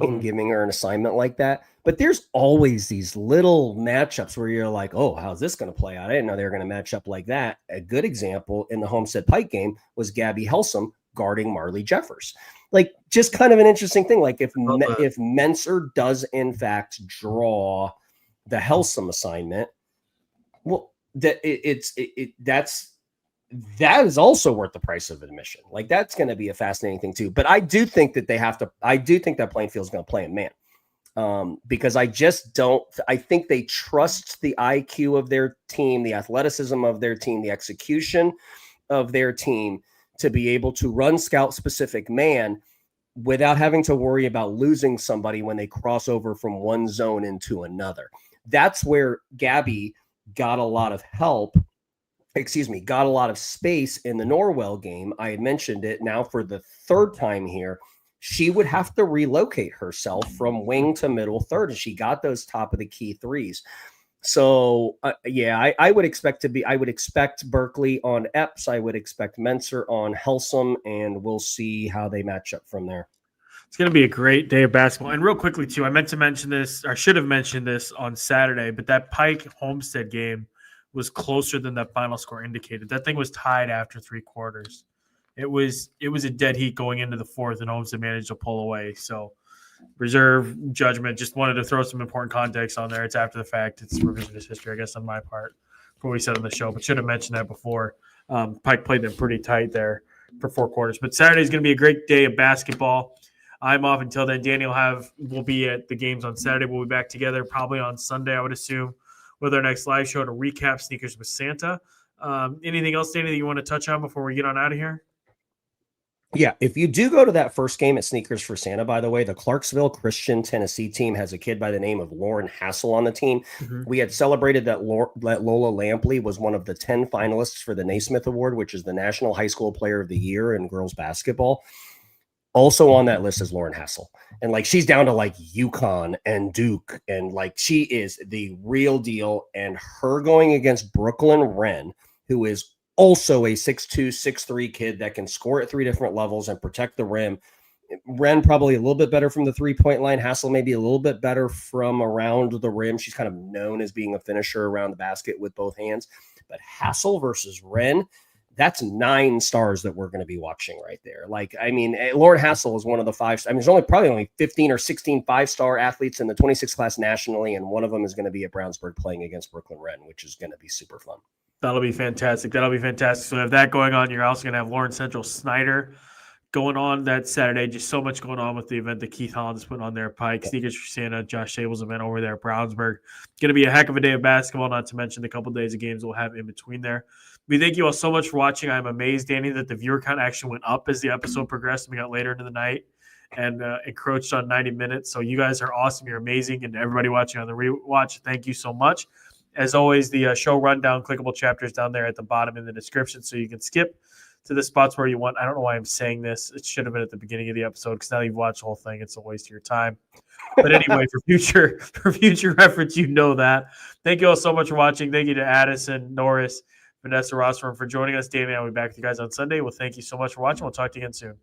B: in giving her an assignment like that. But there's always these little matchups where you're like, oh, how's this going to play out? I didn't know they were going to match up like that. A good example in the Homestead Pike game was Gabby Helsum guarding Marley Jeffers. Like, just kind of an interesting thing. Like, if Menser does in fact draw the Helsum assignment, well, that is also worth the price of admission. Like, that's going to be a fascinating thing too. But I do think that I do think that Plainfield's going to play a man, because I think they trust the IQ of their team, the athleticism of their team, the execution of their team to be able to run scout specific man without having to worry about losing somebody when they cross over from one zone into another. That's where Gabby got a lot of space in the Norwell game. I had mentioned it now for the third time here. She would have to relocate herself from wing to middle third, and she got those top of the key threes. So I would expect Berkeley on Epps. I would expect Menser on Helsum, and we'll see how they match up from there.
A: It's going to be a great day of basketball. And real quickly too, I meant to mention this, or should have mentioned this on Saturday, but that Pike Homestead game was closer than that final score indicated. That thing was tied after 3 quarters. It was a dead heat going into the fourth, and Homestead managed to pull away. So reserve judgment. Just wanted to throw some important context on there. It's after the fact. It's revisionist history, I guess, on my part for what we said on the show, but should have mentioned that before. Pike played them pretty tight there for 4 quarters. But Saturday is going to be a great day of basketball. I'm off until then. Danny will be at the games on Saturday. We'll be back together probably on Sunday, I would assume, with our next live show to recap Sneakers with Santa. Anything else, Danny, that you want to touch on before we get on out of here?
B: Yeah, if you do go to that first game at Sneakers for Santa, by the way, the Clarksville Christian Tennessee team has a kid by the name of Lauren Hassel on the team. Mm-hmm. We had celebrated that Lola Lampley was one of the 10 finalists for the Naismith Award, which is the National High School Player of the Year in girls basketball. Also on that list is Lauren Hassel. And like, she's down to like UConn and Duke, and like, she is the real deal. And her going against Brooklyn Wren, who is also a 6'2", 6'3" kid that can score at 3 different levels and protect the rim. Wren probably a little bit better from the 3-point line. Hassel maybe a little bit better from around the rim. She's kind of known as being a finisher around the basket with both hands. But Hassel versus Wren, that's 9 stars that we're going to be watching right there. Like, I mean, Lauren Hassel is one of the 5. I mean, there's probably only 15 or 16 5-star athletes in the 26 class nationally, and one of them is going to be at Brownsburg playing against Brooklyn Wren, which is going to be super fun.
A: That'll be fantastic. So we have that going on. You're also going to have Lawrence Central Snyder going on that Saturday. Just so much going on with the event that Keith Holland is putting on there. Pike, Sneakers for Santa, Josh Sable's event over there at Brownsburg. Going to be a heck of a day of basketball, not to mention the couple of days of games we'll have in between there. We thank you all so much for watching. I'm amazed, Danny, that the viewer count actually went up as the episode progressed. We got later into the night and encroached on 90 minutes. So you guys are awesome. You're amazing. And everybody watching on the rewatch, thank you so much. As always, the show rundown, clickable chapters down there at the bottom in the description, so you can skip to the spots where you want. I don't know why I'm saying this. It should have been at the beginning of the episode, because now you've watched the whole thing. It's a waste of your time. But anyway, for future reference, you know that. Thank you all so much for watching. Thank you to Addison, Norris, Vanessa, Rosswurm for joining us. Danny and I will be back with you guys on Sunday. Well, thank you so much for watching. We'll talk to you again soon.